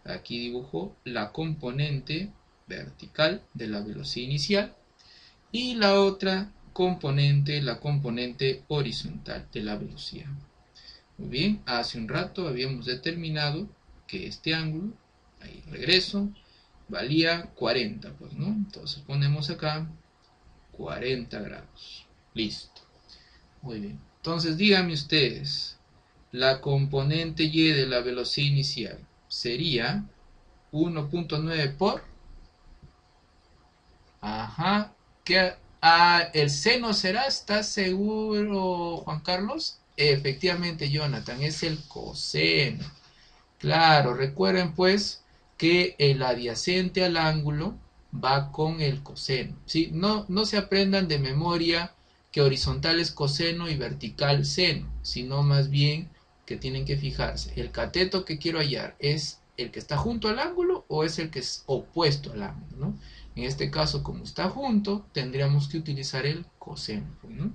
Aquí dibujo la componente vertical de la velocidad inicial y la otra componente, la componente horizontal de la velocidad. Muy bien, hace un rato habíamos determinado que este ángulo, ahí regreso, valía 40, pues, ¿no? Entonces ponemos acá 40 grados. Listo. Muy bien. Entonces díganme ustedes, la componente y de la velocidad inicial sería 1.9 por... Ajá. ¿Qué? ¿El seno será? ¿Estás seguro, Juan Carlos? Efectivamente, Jonathan, es el coseno. Claro, recuerden pues que el adyacente al ángulo va con el coseno. ¿Sí? No, no se aprendan de memoria que horizontal es coseno y vertical seno, sino más bien que tienen que fijarse. ¿El cateto que quiero hallar es el que está junto al ángulo o es el que es opuesto al ángulo, ¿no? En este caso, como está junto, tendríamos que utilizar el coseno, ¿no?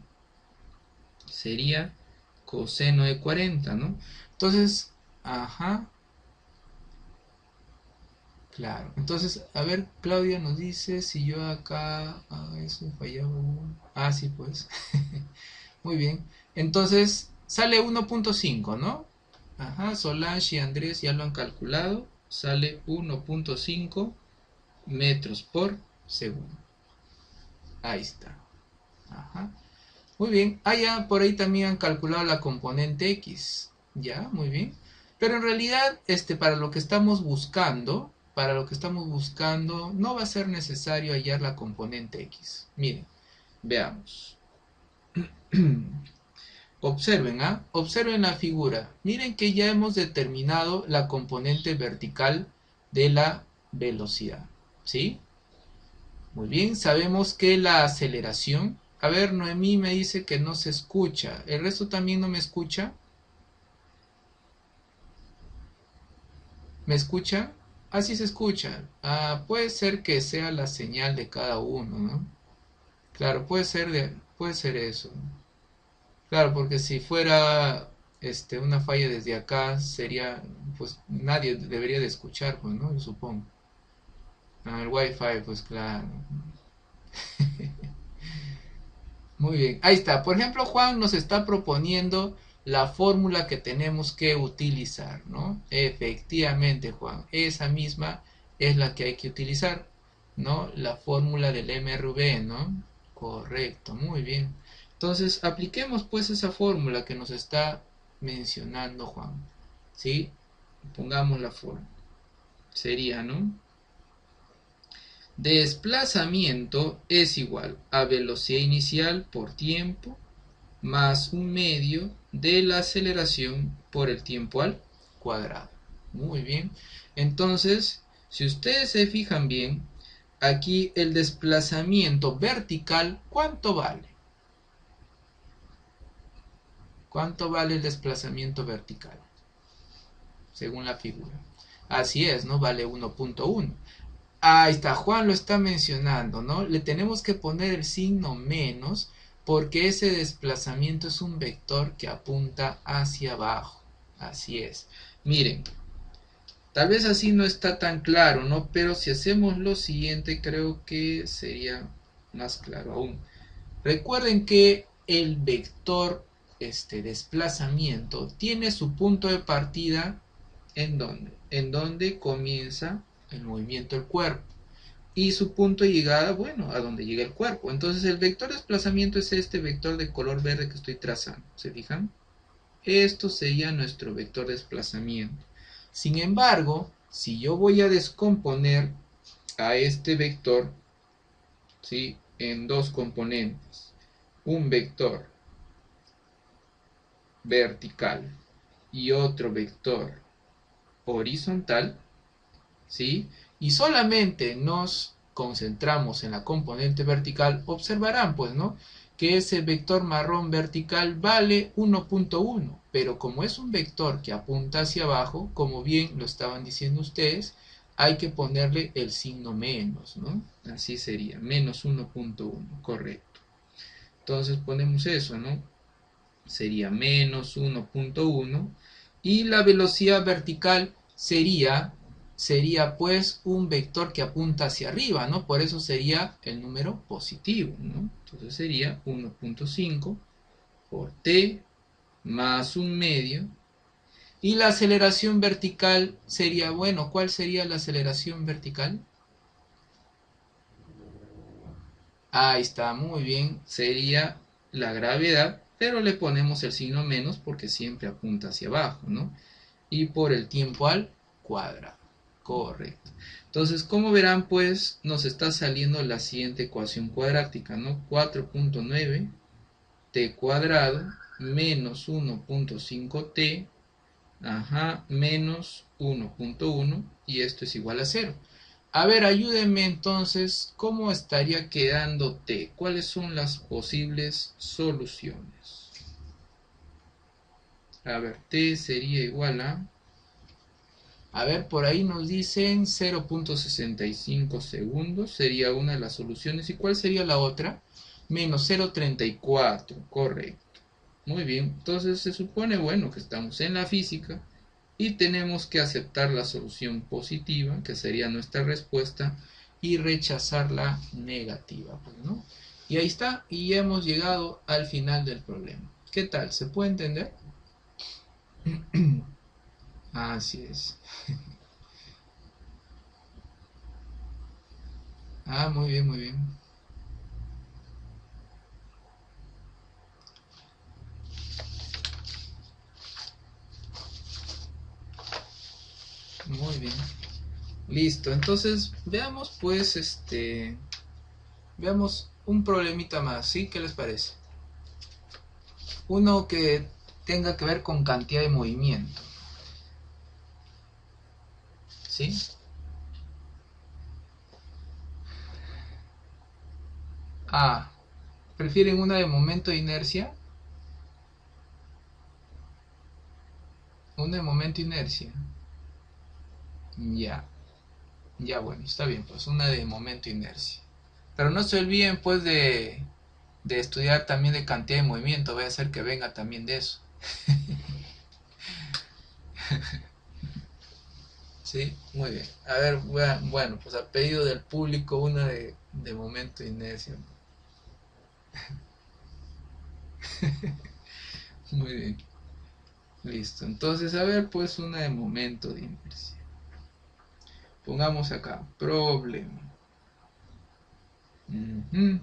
Sería coseno de 40, ¿no? Entonces, ajá, claro. Entonces, a ver, Claudia nos dice si yo acá, eso fallaba. Sí, pues. Muy bien. Entonces, sale 1.5, ¿no? Ajá, Solange y Andrés ya lo han calculado. Sale 1.5 metros por segundo. Ahí está. Ajá. Muy bien. Ya por ahí también han calculado la componente X. Ya, muy bien. Pero en realidad, para lo que estamos buscando, no va a ser necesario hallar la componente X. Miren, veamos. Observen, observen la figura. Miren que ya hemos determinado la componente vertical de la velocidad, ¿sí? Muy bien, sabemos que la aceleración... A ver, Noemí me dice que no se escucha. ¿El resto también no me escucha? ¿Me escucha? Ah, sí se escucha. Ah, puede ser que sea la señal de cada uno, ¿no? Claro, puede ser eso. Claro, porque si fuera una falla desde acá, sería, pues nadie debería de escuchar, pues, ¿no? Yo supongo. Ah, el wifi, pues claro. Muy bien, ahí está. Por ejemplo, Juan nos está proponiendo la fórmula que tenemos que utilizar, ¿no? Efectivamente, Juan, esa misma es la que hay que utilizar, ¿no? La fórmula del MRV, ¿no? Correcto, muy bien. Entonces, apliquemos pues esa fórmula que nos está mencionando Juan, ¿sí? Pongamos la fórmula. Sería, ¿no? Desplazamiento es igual a velocidad inicial por tiempo más un medio de la aceleración por el tiempo al cuadrado. Muy bien. Entonces, si ustedes se fijan bien, aquí el desplazamiento vertical, ¿cuánto vale? ¿Cuánto vale el desplazamiento vertical? Según la figura. Así es, ¿no? Vale 1.1. Ahí está, Juan lo está mencionando, ¿no? Le tenemos que poner el signo menos porque ese desplazamiento es un vector que apunta hacia abajo. Así es. Miren, tal vez así no está tan claro, ¿no? Pero si hacemos lo siguiente, creo que sería más claro aún. Recuerden que el vector, desplazamiento, tiene su punto de partida ¿en dónde? En donde comienza el movimiento del cuerpo y su punto de llegada, bueno, a donde llega el cuerpo. Entonces el vector de desplazamiento es este vector de color verde que estoy trazando. ¿Se fijan? Esto sería nuestro vector de desplazamiento. Sin embargo, si yo voy a descomponer a este vector, ¿sí? En dos componentes, un vector vertical y otro vector horizontal, ¿sí? Y solamente nos concentramos en la componente vertical, observarán pues, ¿no? Que ese vector marrón vertical vale 1.1, pero como es un vector que apunta hacia abajo, como bien lo estaban diciendo ustedes, hay que ponerle el signo menos, ¿no? Así sería, menos 1.1, correcto. Entonces ponemos eso, ¿no? Sería menos 1.1 y la velocidad vertical sería pues un vector que apunta hacia arriba, ¿no? Por eso sería el número positivo, ¿no? Entonces sería 1.5 por t más un medio. Y la aceleración vertical sería, bueno, ¿cuál sería la aceleración vertical? Ahí está, muy bien, sería la gravedad, pero le ponemos el signo menos porque siempre apunta hacia abajo, ¿no? Y por el tiempo al cuadrado. Correcto. Entonces, como verán, pues nos está saliendo la siguiente ecuación cuadrática, ¿no? 4.9 t cuadrado menos 1.5t, ajá, menos 1.1 y esto es igual a 0. A ver, ayúdenme entonces, ¿cómo estaría quedando t? ¿Cuáles son las posibles soluciones? A ver, t sería igual a ver, por ahí nos dicen 0.65 segundos, sería una de las soluciones. ¿Y cuál sería la otra? Menos 0.34, correcto. Muy bien, entonces se supone, bueno, que estamos en la física y tenemos que aceptar la solución positiva, que sería nuestra respuesta, y rechazar la negativa, pues, ¿no? Y ahí está, y hemos llegado al final del problema. ¿Qué tal? ¿Se puede entender? Así es. Ah, muy bien, muy bien. Muy bien. Listo. Entonces, veamos pues veamos un problemita más, ¿sí? ¿Qué les parece? Uno que tenga que ver con cantidad de movimiento, ¿sí? Ah, ¿prefieren una de momento de inercia? Una de momento de inercia. Ya, ya bueno, está bien, pues una de momento de inercia. Pero no se olviden pues de estudiar también de cantidad de movimiento, voy a hacer que venga también de eso. Sí, muy bien. A ver, bueno, pues a pedido del público una de momento de inercia. Muy bien, listo. Entonces, a ver, pues una de momento de inercia. Pongamos acá, problema. Ujú.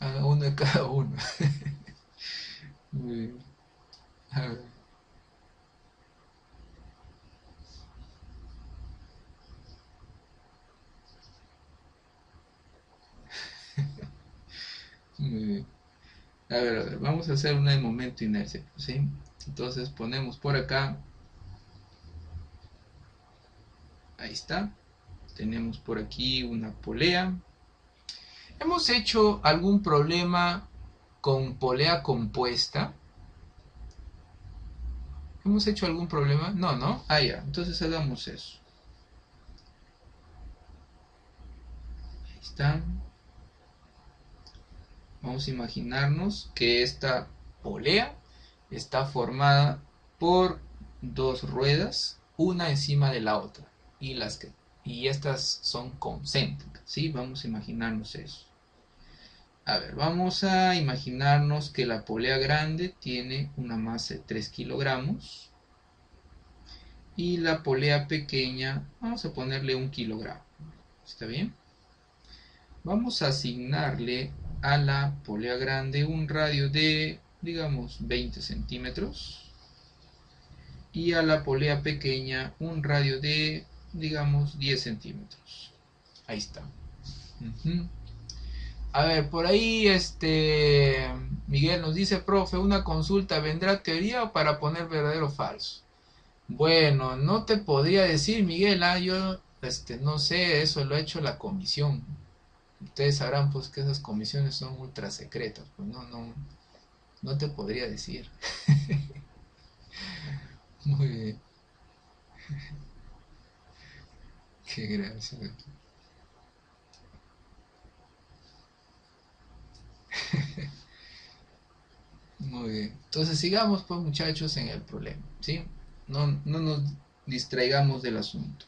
Haga uno de cada uno. Muy bien. A ver, muy bien. A ver, vamos a hacer una de momento de inercia, ¿sí? Entonces ponemos por acá, ahí está. Tenemos por aquí una polea. ¿Hemos hecho algún problema con polea compuesta? ¿Hemos hecho algún problema? No, ¿no? Ah, ya. Entonces hagamos eso. Ahí está. Vamos a imaginarnos que esta polea está formada por dos ruedas, una encima de la otra. Y estas son concéntricas, ¿sí? Vamos a imaginarnos eso. A ver, vamos a imaginarnos que la polea grande tiene una masa de 3 kilogramos y la polea pequeña, vamos a ponerle 1 kilogramo. ¿Está bien? Vamos a asignarle a la polea grande un radio de, digamos, 20 centímetros y a la polea pequeña un radio de, digamos, 10 centímetros. Ahí está. Ujú. A ver, por ahí Miguel nos dice, profe, una consulta, ¿vendrá teoría o para poner verdadero o falso? Bueno, no te podría decir, Miguel, yo no sé, eso lo ha hecho la comisión. Ustedes sabrán pues que esas comisiones son ultra secretas, pues no te podría decir. Muy bien, qué gracia. Muy bien. Entonces sigamos pues muchachos en el problema, ¿sí? No nos distraigamos del asunto.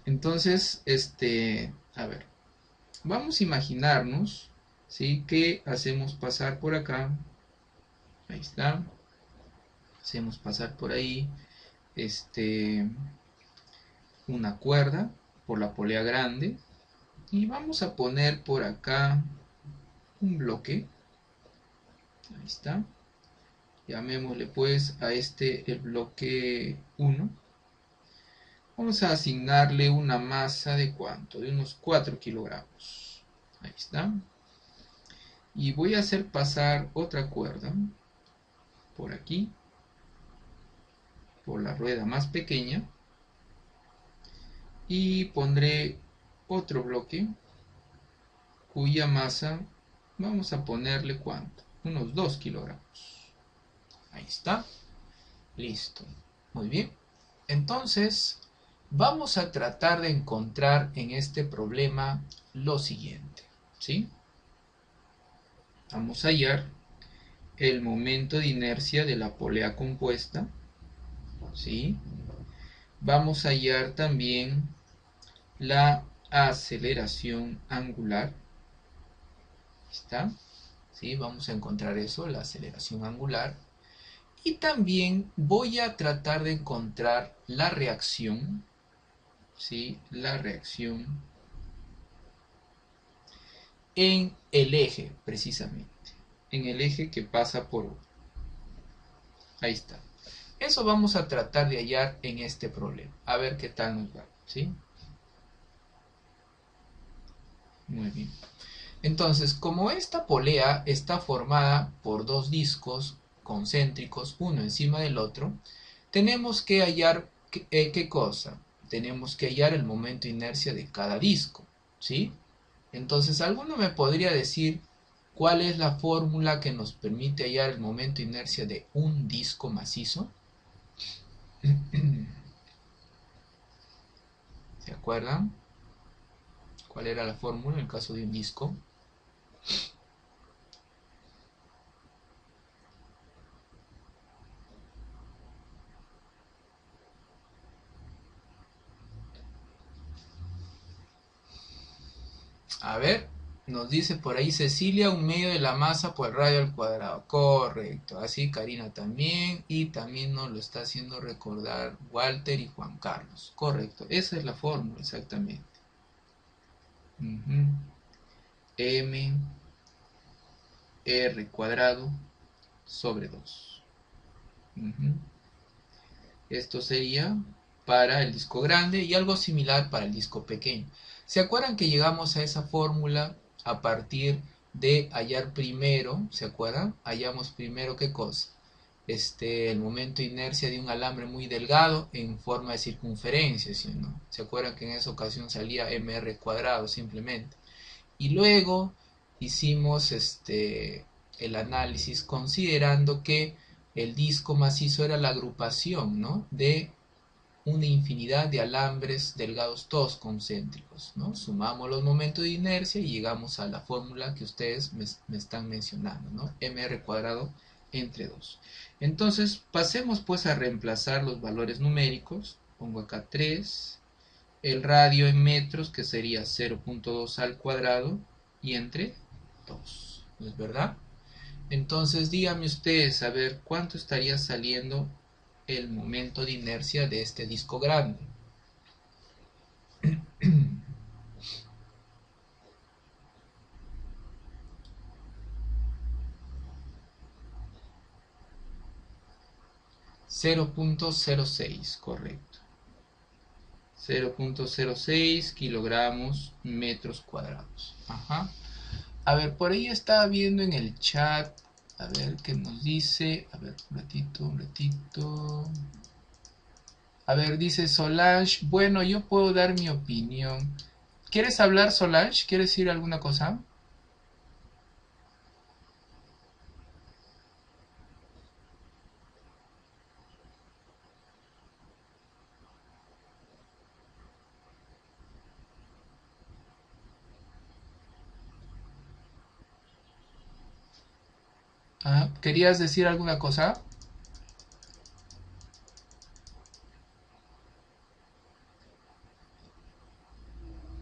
Entonces, a ver, vamos a imaginarnos, ¿sí? Que hacemos pasar por acá, ahí está, hacemos pasar por ahí, este, una cuerda por la polea grande y vamos a poner por acá un bloque, ahí está, llamémosle pues a este el bloque 1. Vamos a asignarle una masa de cuánto, de unos 4 kilogramos, ahí está, y voy a hacer pasar otra cuerda por aquí, por la rueda más pequeña, y pondré otro bloque cuya masa vamos a ponerle cuánto, unos 2 kilogramos. Ahí está, listo. Muy bien. Entonces, vamos a tratar de encontrar en este problema lo siguiente, ¿sí? Vamos a hallar el momento de inercia de la polea compuesta, ¿sí? Vamos a hallar también la aceleración angular, ¿está? ¿Sí? Vamos a encontrar eso, la aceleración angular. Y también voy a tratar de encontrar la reacción, ¿sí? La reacción en el eje, precisamente. En el eje que pasa por... Ahí está. Eso vamos a tratar de hallar en este problema. A ver qué tal nos va, ¿sí? Muy bien. Entonces, como esta polea está formada por dos discos concéntricos, uno encima del otro, tenemos que hallar ¿qué cosa? Tenemos que hallar el momento de inercia de cada disco. ¿sí? Entonces, ¿alguno me podría decir cuál es la fórmula que nos permite hallar el momento de inercia de un disco macizo? ¿Se acuerdan? ¿Cuál era la fórmula en el caso de un disco? A ver, nos dice por ahí Cecilia, un medio de la masa por el radio al cuadrado. Correcto, así Karina también, y también nos lo está haciendo recordar Walter y Juan Carlos. Correcto, esa es la fórmula exactamente. Ujú. M R cuadrado sobre 2. Ujú. Esto sería para el disco grande y algo similar para el disco pequeño. ¿Se acuerdan que llegamos a esa fórmula a partir de hallar primero? ¿Se acuerdan? Hallamos primero qué cosa. El momento de inercia de un alambre muy delgado en forma de circunferencia, ¿sí o no? ¿Se acuerdan que en esa ocasión salía mr cuadrado simplemente? Y luego hicimos el análisis considerando que el disco macizo era la agrupación, ¿no?, de una infinidad de alambres delgados todos concéntricos, ¿no? Sumamos los momentos de inercia y llegamos a la fórmula que ustedes me están mencionando, ¿no? mr cuadrado entre 2. Entonces pasemos pues a reemplazar los valores numéricos. Pongo acá 3, el radio en metros que sería 0.2 al cuadrado y entre 2, ¿no es verdad? Entonces díganme ustedes a ver cuánto estaría saliendo el momento de inercia de este disco grande. 0.06, correcto. 0.06 kilogramos metros cuadrados. Ajá. A ver, por ahí estaba viendo en el chat. A ver qué nos dice. A ver, un ratito, un ratito. A ver, dice Solange. Bueno, yo puedo dar mi opinión. ¿Quieres hablar, Solange? ¿Quieres decir alguna cosa? Ah, ¿querías decir alguna cosa?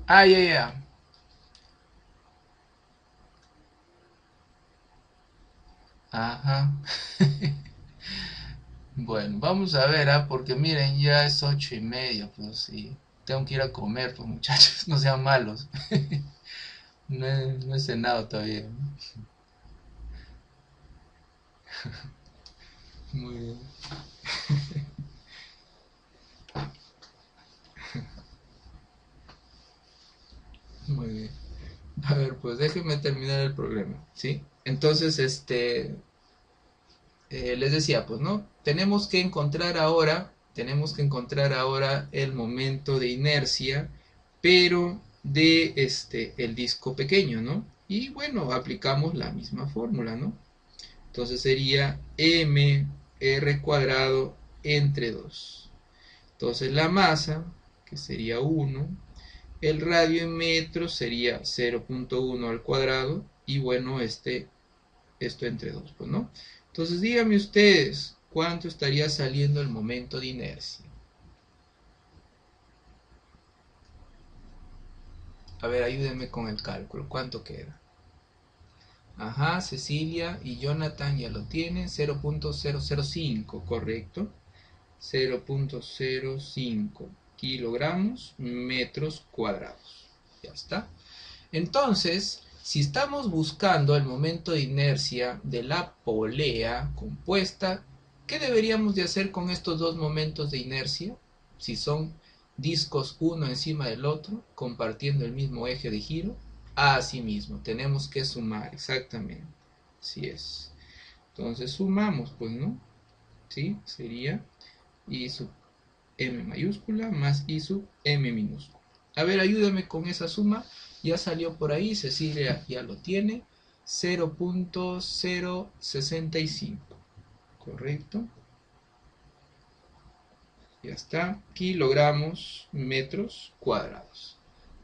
Ah, ya, ya. Ajá. Bueno, vamos a ver, porque miren, ya es 8:30, pues sí. Tengo que ir a comer, pues muchachos, no sean malos. No he cenado todavía. Muy bien, muy bien. A ver, pues déjenme terminar el problema, ¿sí? Entonces, les decía, pues, ¿no? Tenemos que encontrar ahora el momento de inercia, pero de el disco pequeño, ¿no? Y bueno, aplicamos la misma fórmula, ¿no? Entonces sería mr cuadrado entre 2. Entonces la masa, que sería 1, el radio en metros sería 0.1 al cuadrado, y bueno, esto entre 2, pues, ¿no? Entonces díganme ustedes, ¿cuánto estaría saliendo el momento de inercia? A ver, ayúdenme con el cálculo, ¿cuánto queda? Ajá, Cecilia y Jonathan ya lo tienen, 0.005, correcto. 0.05 kilogramos metros cuadrados. Ya está. Entonces, si estamos buscando el momento de inercia de la polea compuesta, ¿qué deberíamos de hacer con estos dos momentos de inercia? Si son discos uno encima del otro, compartiendo el mismo eje de giro, así mismo, tenemos que sumar, exactamente. Así es. Entonces sumamos, pues, ¿no? ¿Sí? Sería I sub M mayúscula más I sub M minúscula. A ver, ayúdame con esa suma. Ya salió por ahí, Cecilia ya lo tiene. 0.065. Correcto. Ya está. Kilogramos metros cuadrados.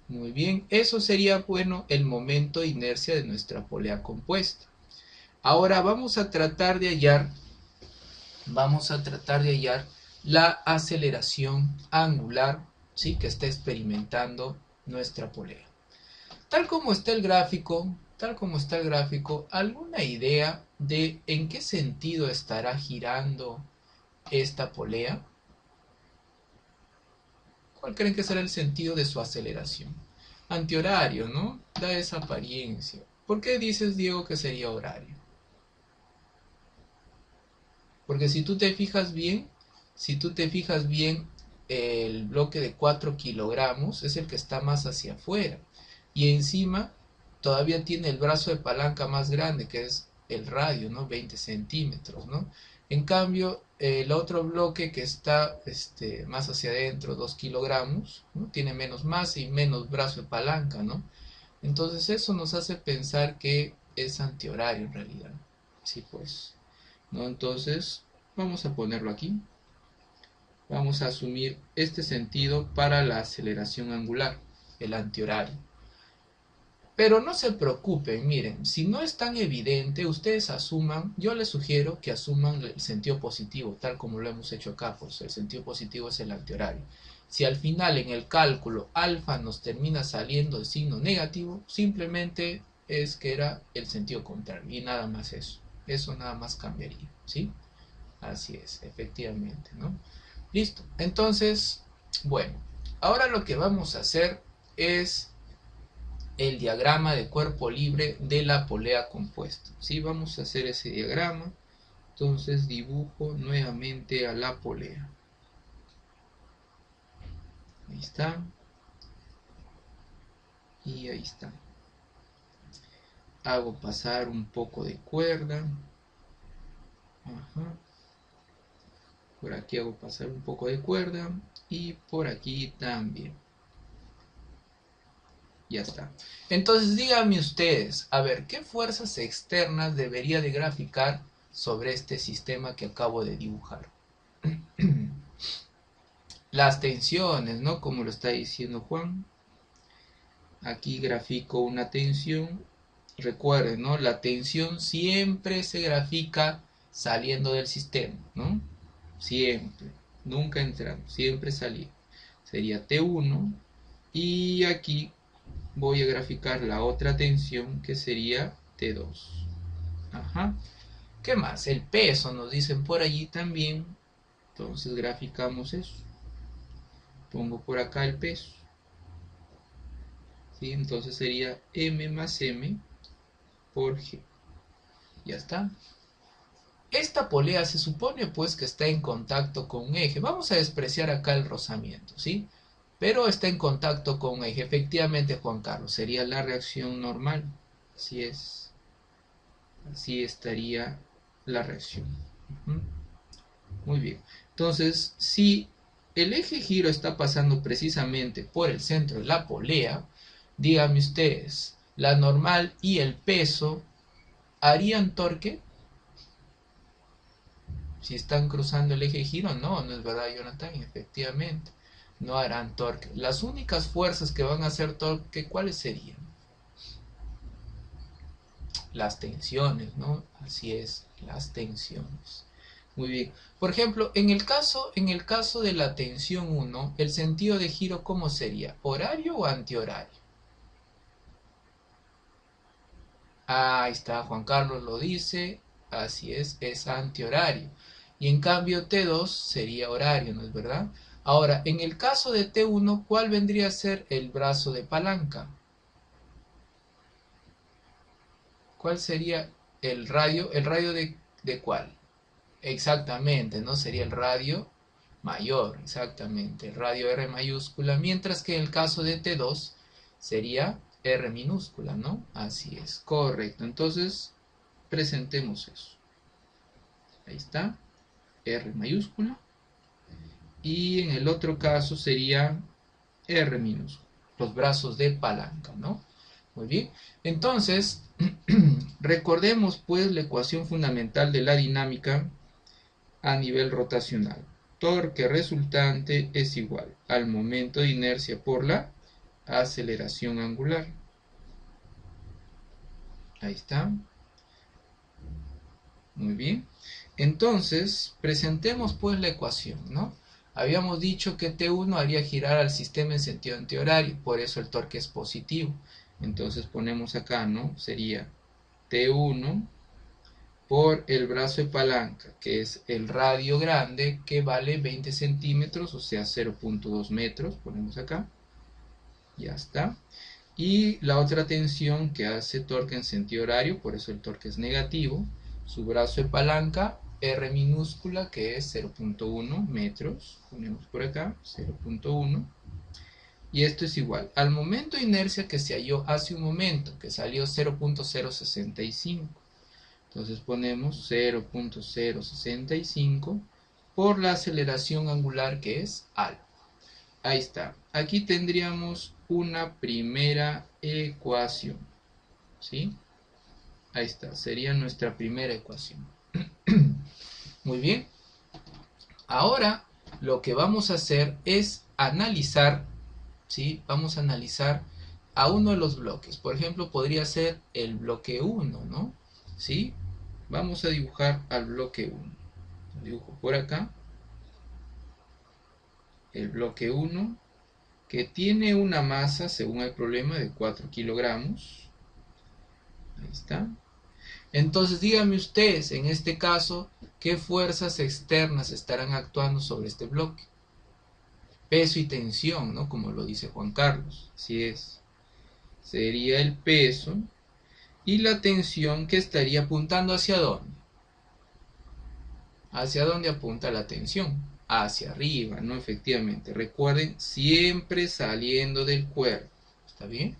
Muy bien. Eso sería, bueno, el momento de inercia de nuestra polea compuesta. Ahora vamos a tratar de hallar la aceleración angular, ¿sí?, que está experimentando nuestra polea. Tal como está el gráfico, ¿alguna idea de en qué sentido estará girando esta polea? ¿Cuál creen que será el sentido de su aceleración? Antihorario, ¿no? Da esa apariencia. ¿Por qué dices, Diego, que sería horario? Porque si tú te fijas bien, el bloque de 4 kilogramos es el que está más hacia afuera. Y encima todavía tiene el brazo de palanca más grande, que es el radio, ¿no? 20 centímetros, ¿no? En cambio, el otro bloque que está más hacia adentro, 2 kilogramos, ¿no?, tiene menos masa y menos brazo de palanca, ¿no? Entonces eso nos hace pensar que es antihorario en realidad. Sí, pues. ¿No? Entonces, vamos a ponerlo aquí. Vamos a asumir este sentido para la aceleración angular, el antihorario. Pero no se preocupen, miren, si no es tan evidente, ustedes asuman, yo les sugiero que asuman el sentido positivo, tal como lo hemos hecho acá, pues el sentido positivo es el antihorario. Si al final en el cálculo alfa nos termina saliendo el signo negativo, simplemente es que era el sentido contrario y nada más eso. Eso nada más cambiaría, ¿sí? Así es, efectivamente, ¿no? Listo. Entonces, bueno, ahora lo que vamos a hacer es el diagrama de cuerpo libre de la polea compuesta. ¿Sí? Vamos a hacer ese diagrama. Entonces dibujo nuevamente a la polea. Ahí está. Y ahí está. Hago pasar un poco de cuerda. Ajá. Por aquí hago pasar un poco de cuerda. Y por aquí también. Ya está. Entonces díganme ustedes, a ver, ¿qué fuerzas externas debería de graficar sobre este sistema que acabo de dibujar? Las tensiones, ¿no? Como lo está diciendo Juan. Aquí grafico una tensión. Recuerden, ¿no? La tensión siempre se grafica saliendo del sistema, ¿no? Siempre. Nunca entrando, siempre saliendo. Sería T1. Y aquí voy a graficar la otra tensión que sería T2. Ajá. ¿Qué más? El peso nos dicen por allí también. Entonces graficamos eso. Pongo por acá el peso. ¿Sí? Entonces sería M más M por G. Ya está. Esta polea se supone pues que está en contacto con un eje. Vamos a despreciar acá el rozamiento, ¿sí? Pero está en contacto con un eje. Efectivamente, Juan Carlos, sería la reacción normal. Así es. Así estaría la reacción. Muy bien. Entonces, si el eje giro está pasando precisamente por el centro de la polea, díganme ustedes, la normal y el peso harían torque. Si están cruzando el eje giro, no es verdad, Jonathan, efectivamente, no harán torque. Las únicas fuerzas que van a hacer torque, ¿cuáles serían? Las tensiones, ¿no? Así es, las tensiones. Muy bien. Por ejemplo, en el caso de la tensión 1, el sentido de giro, ¿cómo sería? ¿Horario o antihorario? Ah, ahí está, Juan Carlos lo dice. Así es antihorario. Y en cambio T2 sería horario, ¿no es verdad? Ahora, en el caso de T1, ¿cuál vendría a ser el brazo de palanca? ¿Cuál sería el radio? ¿El radio de cuál? Exactamente, ¿no? Sería el radio mayor, exactamente, el radio R mayúscula, mientras que en el caso de T2 sería R minúscula, ¿no? Así es, correcto. Entonces, presentemos eso. Ahí está, R mayúscula. Y en el otro caso sería R minúscula. los brazos de palanca, ¿no? Muy bien. Entonces, recordemos pues la ecuación fundamental de la dinámica a nivel rotacional. Torque resultante es igual al momento de inercia por la aceleración angular. Ahí está. Muy bien. Entonces, presentemos pues la ecuación, ¿no? Habíamos dicho que T1 haría girar al sistema en sentido antihorario, por eso el torque es positivo. Entonces ponemos acá, ¿no? Sería T1 por el brazo de palanca, que es el radio grande, que vale 20 centímetros, o sea 0.2 metros, ponemos acá. Ya está. Y la otra tensión que hace torque en sentido horario, por eso el torque es negativo, su brazo de palanca, R minúscula, que es 0.1 metros, ponemos por acá, 0.1, y esto es igual al momento de inercia que se halló hace un momento, que salió 0.065, entonces ponemos 0.065 por la aceleración angular, que es alfa. Ahí está, aquí tendríamos una primera ecuación, ¿sí? Ahí está, sería nuestra primera ecuación. Muy bien. Ahora lo que vamos a hacer es analizar, ¿sí? Vamos a analizar a uno de los bloques. Por ejemplo, podría ser el bloque 1, ¿no? ¿Sí? Vamos a dibujar al bloque 1. Lo dibujo por acá. El bloque 1, que tiene una masa, según el problema, de 4 kilogramos. Ahí está. Entonces díganme ustedes, en este caso, ¿qué fuerzas externas estarán actuando sobre este bloque? Peso y tensión, ¿no? Como lo dice Juan Carlos. Así es. Sería el peso y la tensión, que estaría apuntando ¿hacia dónde? ¿Hacia dónde apunta la tensión? Hacia arriba, ¿no? Efectivamente. Recuerden, siempre saliendo del cuerpo. ¿Está bien?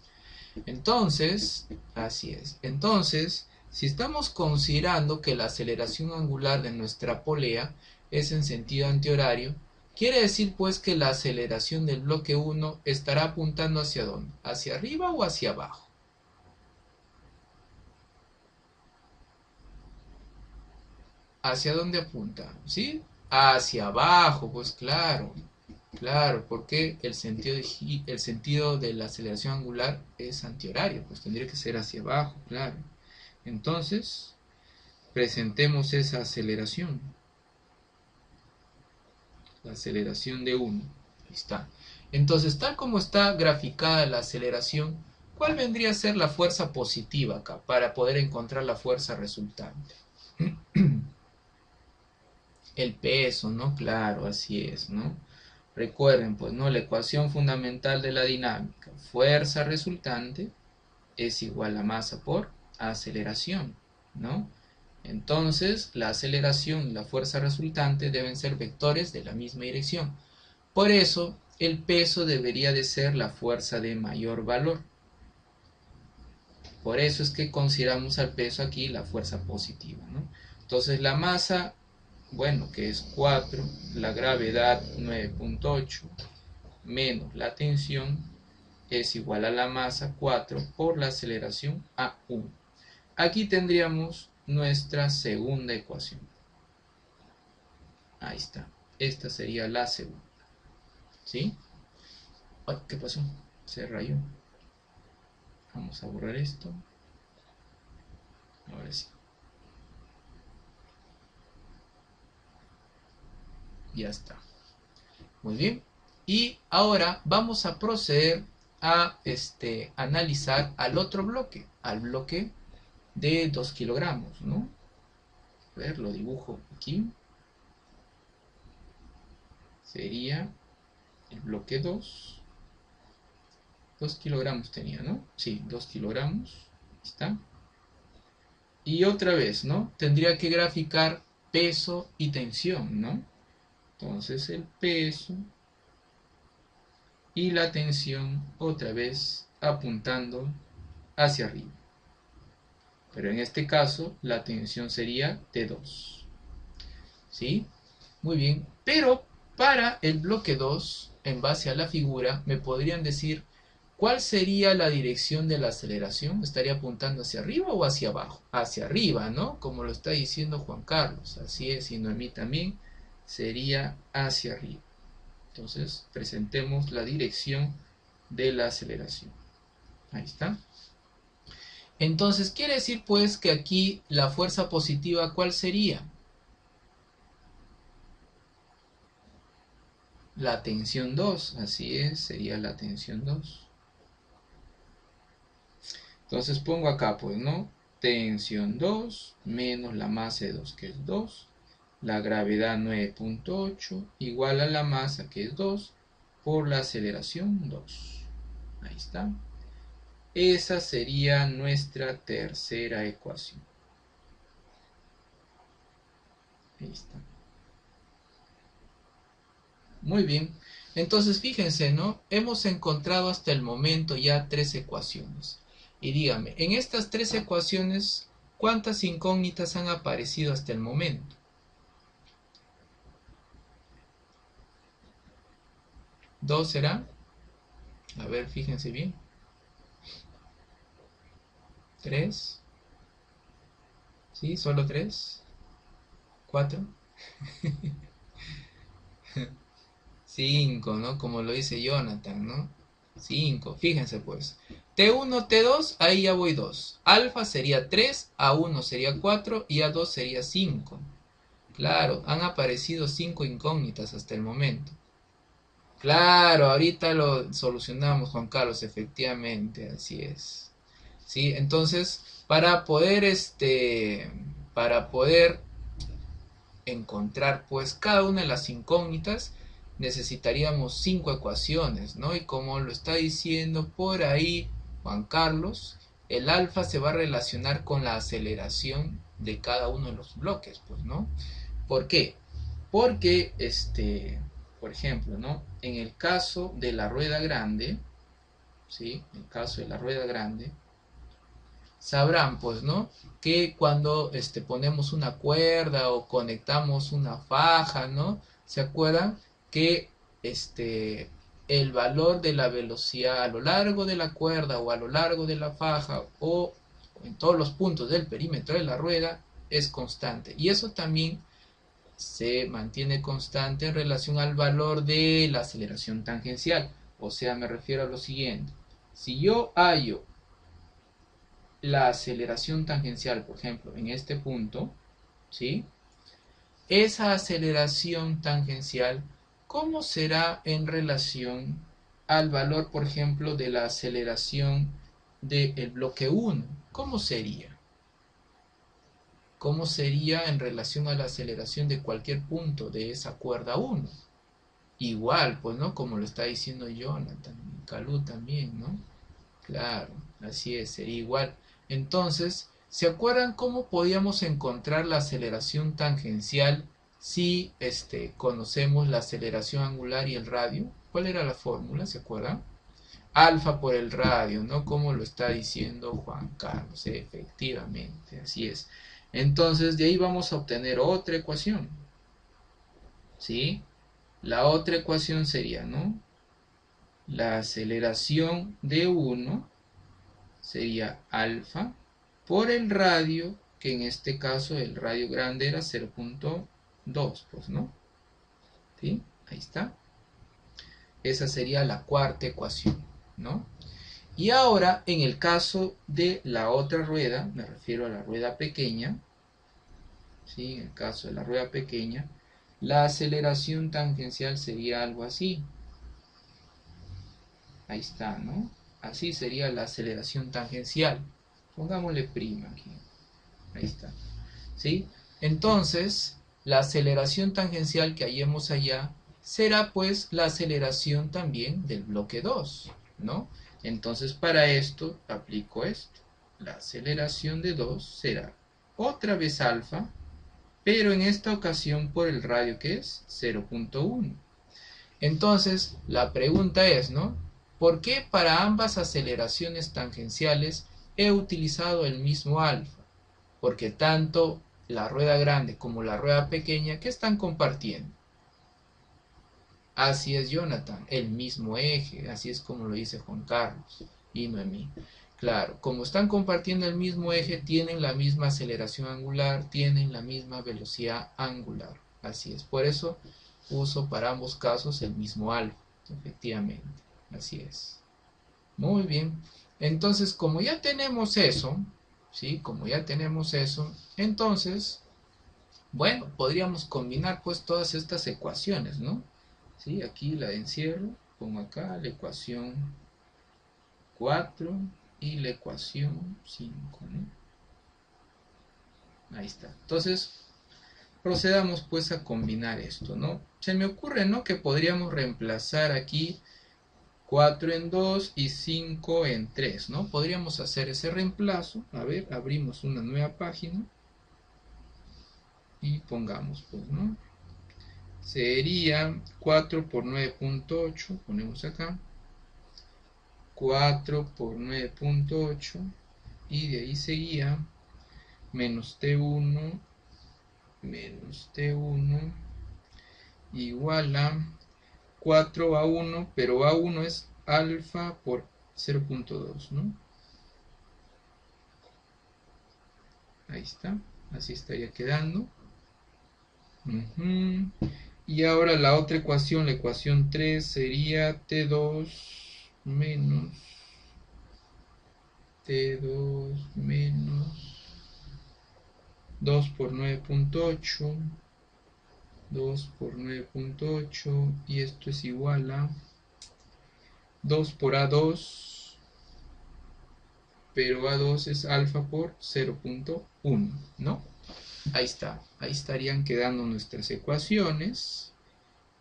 Entonces, así es. Entonces, si estamos considerando que la aceleración angular de nuestra polea es en sentido antihorario, quiere decir pues que la aceleración del bloque 1 estará apuntando ¿hacia dónde? ¿Hacia arriba o hacia abajo? ¿Hacia dónde apunta? ¿Sí? Hacia abajo, pues claro. Claro, porque el sentido de la aceleración angular es antihorario, pues tendría que ser hacia abajo, claro. Entonces, presentemos esa aceleración, la aceleración de 1. Ahí está. Entonces, tal como está graficada la aceleración, ¿cuál vendría a ser la fuerza positiva acá para poder encontrar la fuerza resultante? El peso, ¿no? Claro, así es, ¿no? Recuerden, pues, ¿no? La ecuación fundamental de la dinámica. Fuerza resultante es igual a masa por aceleración, ¿no? Entonces, la aceleración y la fuerza resultante deben ser vectores de la misma dirección. Por eso, el peso debería de ser la fuerza de mayor valor. Por eso es que consideramos al peso aquí la fuerza positiva, ¿no? Entonces, la masa, bueno, que es 4, la gravedad 9.8, menos la tensión es igual a la masa 4 por la aceleración a 1. Aquí tendríamos nuestra segunda ecuación. Ahí está. Esta sería la segunda. ¿Sí? Ay, ¿qué pasó? Se rayó. Vamos a borrar esto. Ahora sí. Ya está. Muy bien. Y ahora vamos a proceder a analizar al otro bloque. Al bloque de 2 kilogramos, ¿no? A ver, lo dibujo aquí. Sería el bloque 2. 2 kilogramos tenía, ¿no? Sí, 2 kilogramos. ¿Está? Y otra vez, ¿no? Tendría que graficar peso y tensión, ¿no? Entonces el peso y la tensión otra vez apuntando hacia arriba. Pero en este caso la tensión sería T2. ¿Sí? Muy bien. Pero para el bloque 2, en base a la figura, me podrían decir ¿cuál sería la dirección de la aceleración? ¿Estaría apuntando hacia arriba o hacia abajo? Hacia arriba, ¿no? Como lo está diciendo Juan Carlos. Así es, y Noemí también sería hacia arriba. Entonces, presentemos la dirección de la aceleración. Ahí está. Entonces, quiere decir pues que aquí la fuerza positiva, ¿cuál sería? La tensión 2, así es, sería la tensión 2. Entonces pongo acá, pues, ¿no? Tensión 2 menos la masa de 2, que es 2. La gravedad 9.8 igual a la masa, que es 2, por la aceleración 2. Ahí está. Esa sería nuestra tercera ecuación. Ahí está. Muy bien. Entonces, fíjense, ¿no? Hemos encontrado hasta el momento ya 3 ecuaciones. Y dígame, en estas 3 ecuaciones, ¿cuántas incógnitas han aparecido hasta el momento? ¿Dos será? A ver, fíjense bien. ¿Tres? ¿Sí? ¿Solo tres? ¿Cuatro? Cinco, ¿no? Como lo dice Jonathan, ¿no? Cinco, fíjense pues. T1, T2, ahí ya voy 2. Alfa sería 3, A1 sería 4 y A2 sería 5. Claro, han aparecido 5 incógnitas hasta el momento. Claro, ahorita lo solucionamos, Juan Carlos, efectivamente, así es. ¿Sí? Entonces, para poder encontrar pues cada una de las incógnitas, necesitaríamos 5 ecuaciones, ¿no? Y como lo está diciendo por ahí Juan Carlos, el alfa se va a relacionar con la aceleración de cada uno de los bloques, pues, ¿no? ¿Por qué? Porque, por ejemplo, ¿no? En el caso de la rueda grande, ¿sí? En el caso de la rueda grande, sabrán, pues, ¿no? Que cuando ponemos una cuerda o conectamos una faja, ¿no? ¿Se acuerdan que el valor de la velocidad a lo largo de la cuerda o a lo largo de la faja o en todos los puntos del perímetro de la rueda es constante? Y eso también se mantiene constante en relación al valor de la aceleración tangencial. O sea, me refiero a lo siguiente. Si yo hallo la aceleración tangencial, por ejemplo, en este punto, ¿sí? Esa aceleración tangencial, ¿cómo será en relación al valor, por ejemplo, de la aceleración del bloque 1? ¿Cómo sería? ¿Cómo sería en relación a la aceleración de cualquier punto de esa cuerda 1? Igual, pues, ¿no? Como lo está diciendo Jonathan, Calú también, ¿no? Claro, así es, sería igual. Entonces, ¿se acuerdan cómo podíamos encontrar la aceleración tangencial si conocemos la aceleración angular y el radio? ¿Cuál era la fórmula? ¿Se acuerdan? Alfa por el radio, ¿no? Como lo está diciendo Juan Carlos. Efectivamente, así es. Entonces, de ahí vamos a obtener otra ecuación. ¿Sí? La otra ecuación sería, ¿no? La aceleración de 1 sería alfa por el radio, que en este caso el radio grande era 0.2, pues, ¿no? ¿Sí? Ahí está. Esa sería la cuarta ecuación, ¿no? Y ahora, en el caso de la otra rueda, me refiero a la rueda pequeña, ¿sí? En el caso de la rueda pequeña, la aceleración tangencial sería algo así. Ahí está, ¿no? Así sería la aceleración tangencial. Pongámosle prima aquí. Ahí está. ¿Sí? Entonces, la aceleración tangencial que hallemos allá será pues la aceleración también del bloque 2, ¿no? Entonces, para esto aplico esto. La aceleración de 2 será otra vez alfa, pero en esta ocasión por el radio que es 0.1. Entonces, la pregunta es, ¿no? ¿Por qué para ambas aceleraciones tangenciales he utilizado el mismo alfa? Porque tanto la rueda grande como la rueda pequeña, ¿qué están compartiendo? Así es, Jonathan, el mismo eje, así es como lo dice Juan Carlos y Noemí. Claro, como están compartiendo el mismo eje, tienen la misma aceleración angular, tienen la misma velocidad angular. Así es, por eso uso para ambos casos el mismo alfa, efectivamente, así es. Muy bien, entonces como ya tenemos eso, ¿sí? Como ya tenemos eso, entonces, bueno, podríamos combinar pues todas estas ecuaciones, ¿no? ¿Sí? Aquí la encierro, pongo acá la ecuación 4 y la ecuación 5, ¿no? Ahí está. Entonces, procedamos pues a combinar esto, ¿no? Se me ocurre, ¿no? Que podríamos reemplazar aquí 4 en 2 y 5 en 3, ¿no? Podríamos hacer ese reemplazo. A ver, abrimos una nueva página y pongamos, pues, ¿no? Sería 4 por 9.8, ponemos acá. 4 por 9.8 y de ahí seguía menos T1 menos T1 igual a 4A1, pero A1 es alfa por 0.2, ¿no? Ahí está, así estaría quedando. Y ahora la otra ecuación, la ecuación 3, sería T2 menos T2 menos 2 por 9.8, 2 por 9.8, y esto es igual a 2 por A2, pero A2 es alfa por 0.1, ¿no? Ahí está, ahí estarían quedando nuestras ecuaciones,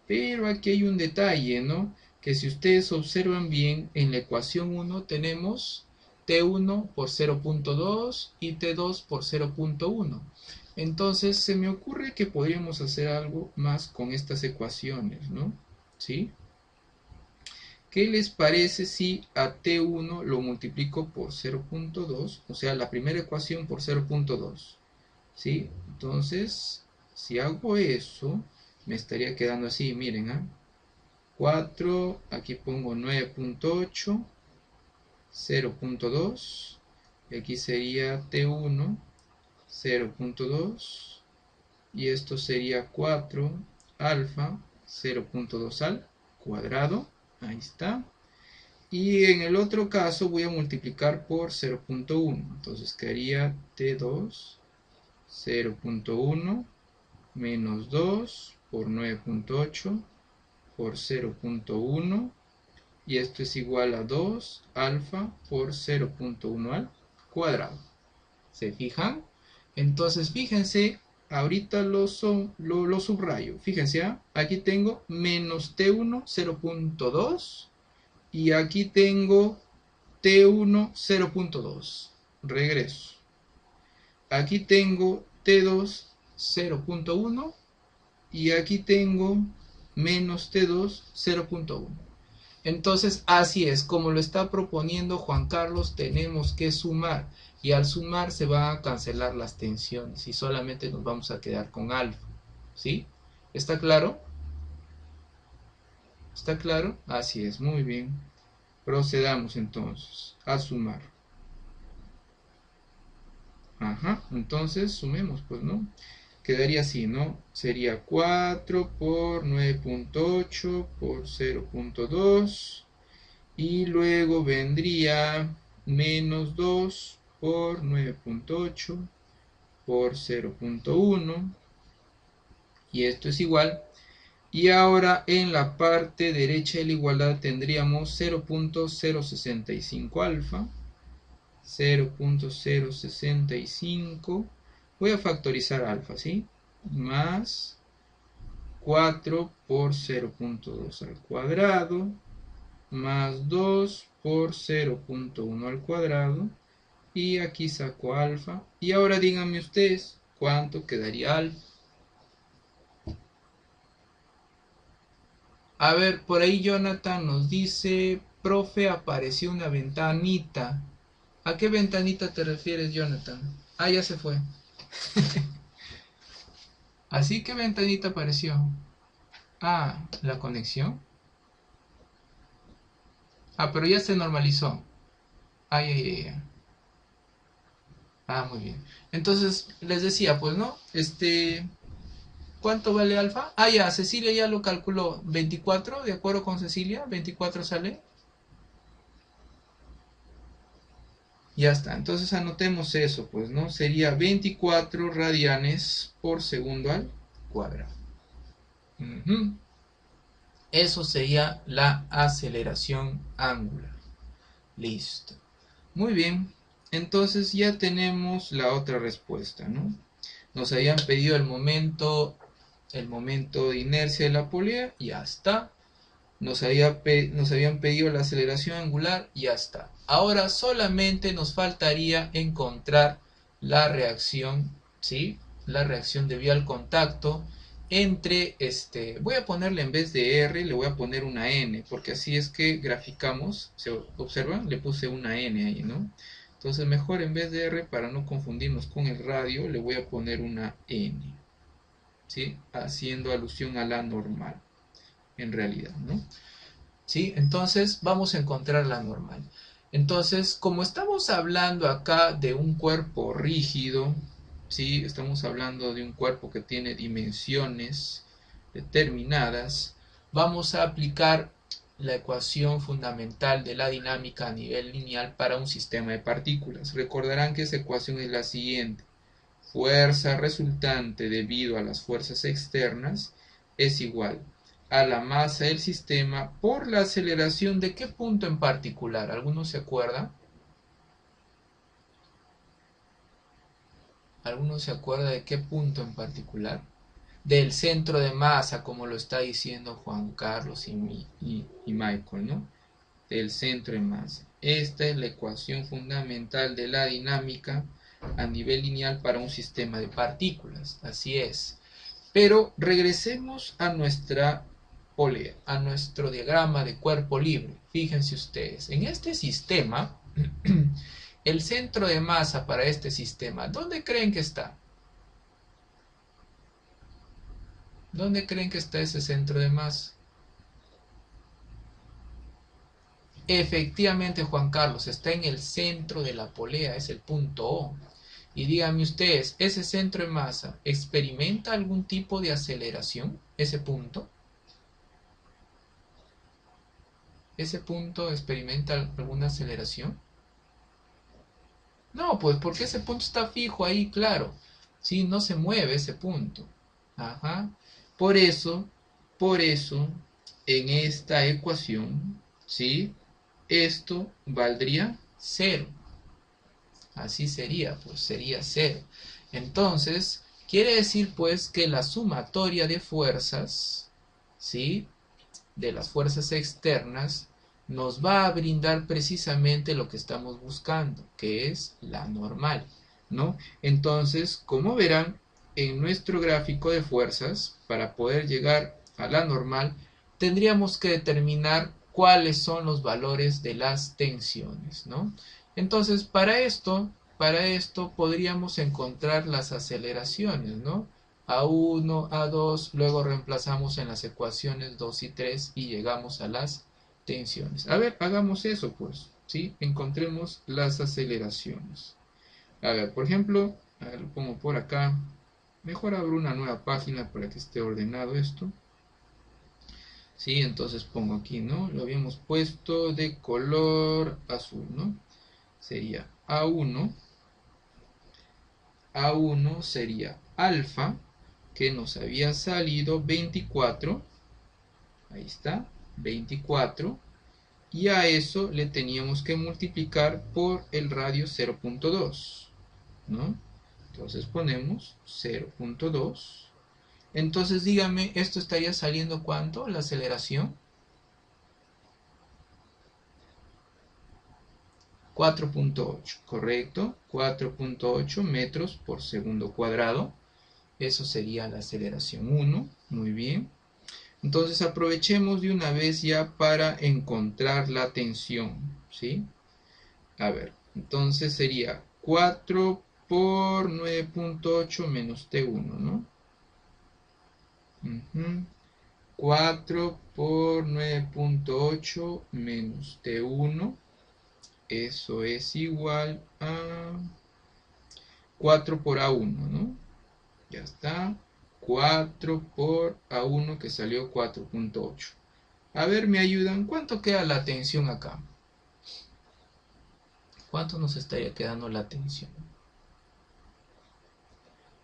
pero aquí hay un detalle, ¿no? Que si ustedes observan bien, en la ecuación 1 tenemos T1 por 0.2 y T2 por 0.1. Entonces se me ocurre que podríamos hacer algo más con estas ecuaciones, ¿no? ¿Sí? ¿Qué les parece si a T1 lo multiplico por 0.2? O sea, la primera ecuación por 0.2. ¿Sí? Entonces, si hago eso, me estaría quedando así, miren, ¿ah? 4, aquí pongo 9.8, 0.2, y aquí sería T1, 0.2, y esto sería 4 alfa 0.2 al cuadrado, ahí está. Y en el otro caso voy a multiplicar por 0.1, entonces quedaría T2 0.1 menos 2 por 9.8 por 0.1, y esto es igual a 2 alfa por 0.1 al cuadrado. ¿Se fijan? Entonces fíjense, ahorita lo subrayo. Fíjense, ¿ah? Aquí tengo menos T1 0.2 y aquí tengo T1 0.2. Regreso. Aquí tengo T2 0.1 y aquí tengo menos T2 0.1. Entonces, así es, como lo está proponiendo Juan Carlos, tenemos que sumar. Y al sumar se van a cancelar las tensiones y solamente nos vamos a quedar con alfa. ¿Sí? ¿Está claro? ¿Está claro? Así es, muy bien. Procedamos entonces a sumar. Ajá, entonces sumemos, pues, ¿no? Quedaría así, ¿no? Sería 4 por 9.8 por 0.2 y luego vendría menos 2 por 9.8 por 0.1 y esto es igual. Y ahora en la parte derecha de la igualdad tendríamos 0.065 alfa, 0.065, voy a factorizar alfa, ¿sí? Más 4 por 0.2 al cuadrado, más 2 por 0.1 al cuadrado, y aquí saco alfa. Y ahora díganme ustedes cuánto quedaría alfa. A ver, por ahí Jonathan nos dice, profe, apareció una ventanita. ¿A qué ventanita te refieres, Jonathan? Ah, ya se fue. ¿Así que ventanita apareció? Ah, la conexión. Ah, pero ya se normalizó. Ay, ay, ay, ay. Ah, muy bien. Entonces, les decía, pues, ¿no? ¿Cuánto vale alfa? Ah, ya, Cecilia ya lo calculó. 24, de acuerdo con Cecilia, 24 sale. Ya está. Entonces anotemos eso, pues, ¿no? Sería 24 radianes por segundo al cuadrado. Ujú. Eso sería la aceleración angular. Listo. Muy bien. Entonces ya tenemos la otra respuesta, ¿no? Nos habían pedido el momento de inercia de la polea, ya está. Nos habían pedido la aceleración angular, ya está. Ahora solamente nos faltaría encontrar la reacción, ¿sí? La reacción debido al contacto entre voy a ponerle en vez de R, le voy a poner una N, porque así es que graficamos, ¿se observan? Le puse una N ahí, ¿no? Entonces mejor en vez de R, para no confundirnos con el radio, le voy a poner una N, ¿sí? Haciendo alusión a la normal, en realidad, ¿no? ¿Sí? Entonces vamos a encontrar la normal. Entonces, como estamos hablando acá de un cuerpo rígido, ¿sí? Estamos hablando de un cuerpo que tiene dimensiones determinadas, vamos a aplicar la ecuación fundamental de la dinámica a nivel lineal para un sistema de partículas. Recordarán que esa ecuación es la siguiente. Fuerza resultante debido a las fuerzas externas es igual a la masa del sistema por la aceleración de qué punto en particular. ¿Alguno se acuerda? ¿Alguno se acuerda de qué punto en particular? Del centro de masa, como lo está diciendo Juan Carlos y Michael, ¿no? Del centro de masa. Esta es la ecuación fundamental de la dinámica a nivel lineal para un sistema de partículas. Así es. Pero regresemos a nuestra polea, a nuestro diagrama de cuerpo libre. Fíjense ustedes, en este sistema, el centro de masa para este sistema, ¿dónde creen que está? ¿Dónde creen que está ese centro de masa? Efectivamente, Juan Carlos, está en el centro de la polea, es el punto O. Y díganme ustedes, ¿ese centro de masa experimenta algún tipo de aceleración? ¿Ese punto? ¿Ese punto experimenta alguna aceleración? No, pues porque ese punto está fijo ahí, claro. Sí, no se mueve ese punto. Ajá. Por eso, por eso, en esta ecuación, ¿sí? Esto valdría cero. Así sería, pues sería cero. Entonces, quiere decir pues que la sumatoria de fuerzas, ¿sí? De las fuerzas externas, nos va a brindar precisamente lo que estamos buscando, que es la normal, ¿no? Entonces, como verán, en nuestro gráfico de fuerzas, para poder llegar a la normal, tendríamos que determinar cuáles son los valores de las tensiones, ¿no? Entonces, para esto podríamos encontrar las aceleraciones, ¿no? A1, A2, luego reemplazamos en las ecuaciones 2 y 3 y llegamos a las tensiones. A ver, hagamos eso pues, ¿sí? Encontremos las aceleraciones. A ver, por ejemplo, a ver, lo pongo por acá. Mejor abro una nueva página para que esté ordenado esto. Sí, entonces pongo aquí, ¿no? Lo habíamos puesto de color azul, ¿no? Sería A1. A1 sería alfa, que nos había salido 24. Ahí está, 24. Y a eso le teníamos que multiplicar por el radio 0.2, ¿no? Entonces ponemos 0.2. Entonces dígame, ¿esto estaría saliendo cuánto? La aceleración. 4.8, correcto. 4.8 metros por segundo cuadrado. Eso sería la aceleración 1. Muy bien. Entonces aprovechemos de una vez ya para encontrar la tensión, ¿sí? A ver, entonces sería 4 por 9.8 menos T1, ¿no? Ujú. 4 por 9.8 menos T1. Eso es igual a 4 por A1, ¿no? Ya está. 4 por A1 que salió 4.8. A ver, me ayudan. ¿Cuánto queda la tensión acá? ¿Cuánto nos estaría quedando la tensión?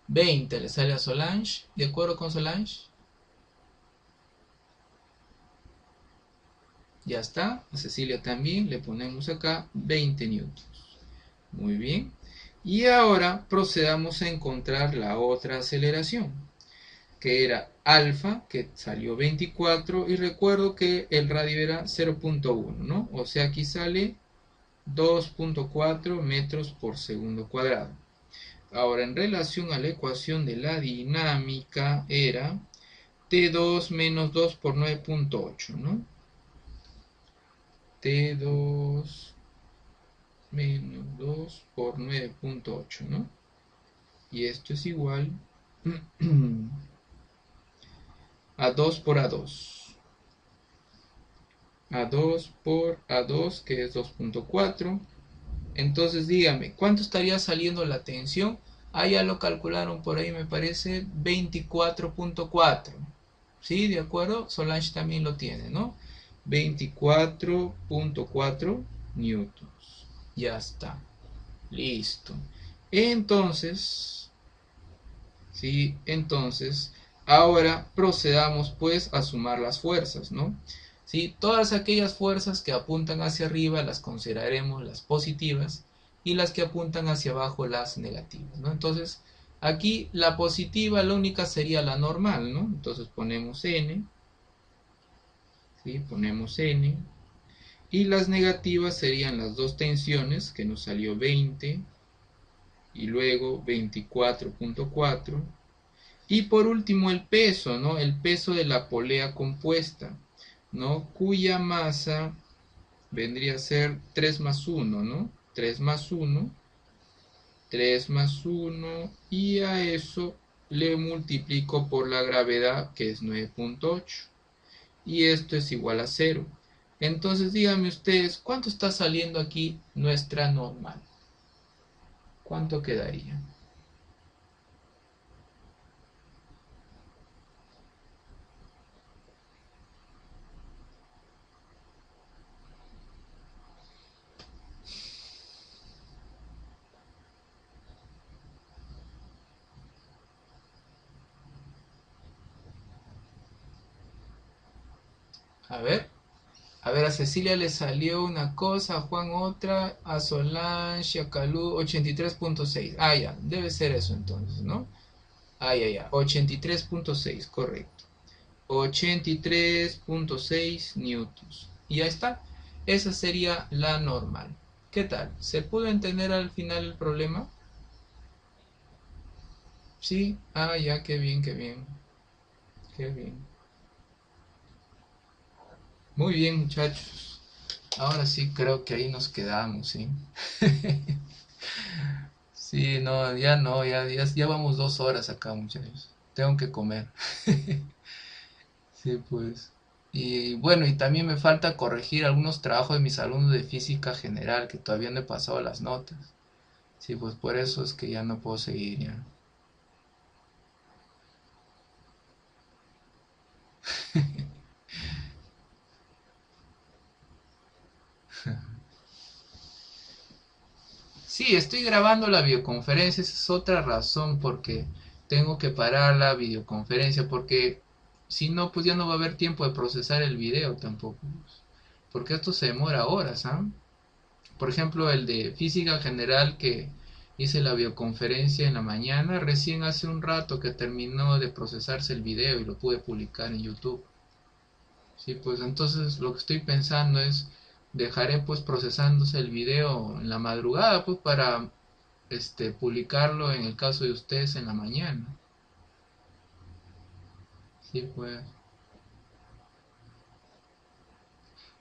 20 le sale a Solange. ¿De acuerdo con Solange? Ya está. A Cecilia también le ponemos acá 20 newtons. Muy bien. Y ahora procedamos a encontrar la otra aceleración, que era alfa, que salió 24, y recuerdo que el radio era 0.1, ¿no? O sea, aquí sale 2.4 metros por segundo cuadrado. Ahora, en relación a la ecuación de la dinámica, era T2 menos 2 por 9.8, ¿no? T2 menos 2 por 9.8, ¿no? Y esto es igual a 2 por A2. A2 por A2, que es 2.4. Entonces dígame, ¿cuánto estaría saliendo la tensión? Ah, ya lo calcularon por ahí, me parece 24.4. ¿Sí? ¿De acuerdo? Solange también lo tiene, ¿no? 24.4 newtons. Ya está. Listo. Entonces, ¿sí? Entonces, ahora procedamos pues a sumar las fuerzas, ¿no? ¿Sí? Todas aquellas fuerzas que apuntan hacia arriba las consideraremos las positivas y las que apuntan hacia abajo las negativas, ¿no? Entonces, aquí la positiva, la única sería la normal, ¿no? Entonces ponemos N, ¿sí? Ponemos N. Y las negativas serían las dos tensiones, que nos salió 20 y luego 24.4. Y por último el peso, ¿no? El peso de la polea compuesta, ¿no? Cuya masa vendría a ser 3 más 1, ¿no? 3 más 1, 3 más 1, y a eso le multiplico por la gravedad, que es 9.8. Y esto es igual a 0. Entonces díganme ustedes, ¿cuánto está saliendo aquí nuestra normal? ¿Cuánto quedaría? A ver. A ver, a Cecilia le salió una cosa, a Juan otra, a Solange, a Calú 83.6. Ah, ya, debe ser eso entonces, ¿no? Ah, ya, ya, 83.6, correcto. 83.6 newtons. Y ya está. Esa sería la normal. ¿Qué tal? ¿Se pudo entender al final el problema? Sí. Ah, ya, qué bien, qué bien. Qué bien. Muy bien, muchachos. Ahora sí creo que ahí nos quedamos, ¿sí? Sí, no, ya vamos 2 horas acá, muchachos. Tengo que comer. Sí, pues. Y bueno, y también me falta corregir algunos trabajos de mis alumnos de física general que todavía no he pasado las notas. Sí, pues por eso es que ya no puedo seguir ya. Sí, estoy grabando la videoconferencia, esa es otra razón porque tengo que parar la videoconferencia porque si no, pues ya no va a haber tiempo de procesar el video tampoco, pues. Porque esto se demora horas, ¿ah? Por ejemplo, el de física general que hice la videoconferencia en la mañana, recién hace un rato que terminó de procesarse el video y lo pude publicar en YouTube. Sí, pues entonces lo que estoy pensando es dejaré pues procesándose el video en la madrugada pues para publicarlo en el caso de ustedes en la mañana. Sí, pues.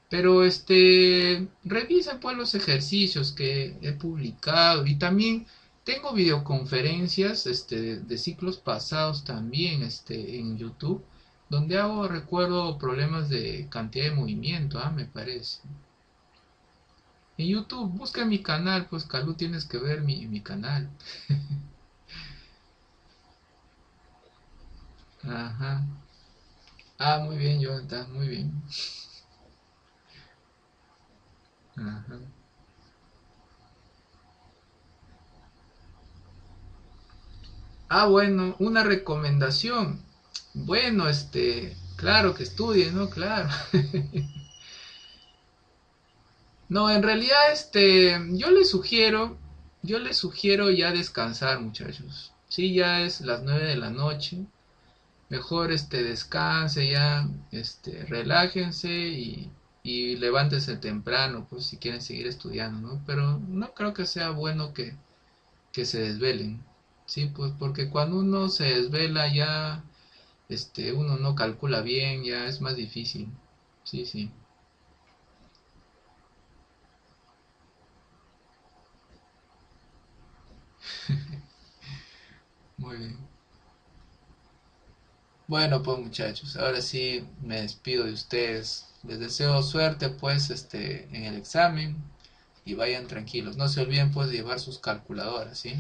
Pero revisen pues los ejercicios que he publicado y también tengo videoconferencias de ciclos pasados también en YouTube Donde hago, recuerdo, problemas de cantidad de movimiento, me parece. En YouTube, busca mi canal, pues Calú tienes que ver mi canal. Ajá. Ah, muy bien, Jonathan, muy bien. Ajá. Ah, bueno, una recomendación. Bueno, claro que estudie, ¿no? Claro. No, en realidad, yo les sugiero ya descansar, muchachos. Sí, ya es las 9 de la noche. Mejor, descanse ya, relájense y levántense temprano, pues, si quieren seguir estudiando, ¿no? Pero no creo que sea bueno que se desvelen. Sí, pues, porque cuando uno se desvela ya, uno no calcula bien, ya es más difícil. Sí, sí. Muy bien. Bueno, pues muchachos, ahora sí me despido de ustedes. Les deseo suerte pues en el examen y vayan tranquilos. No se olviden pues de llevar sus calculadoras, ¿sí?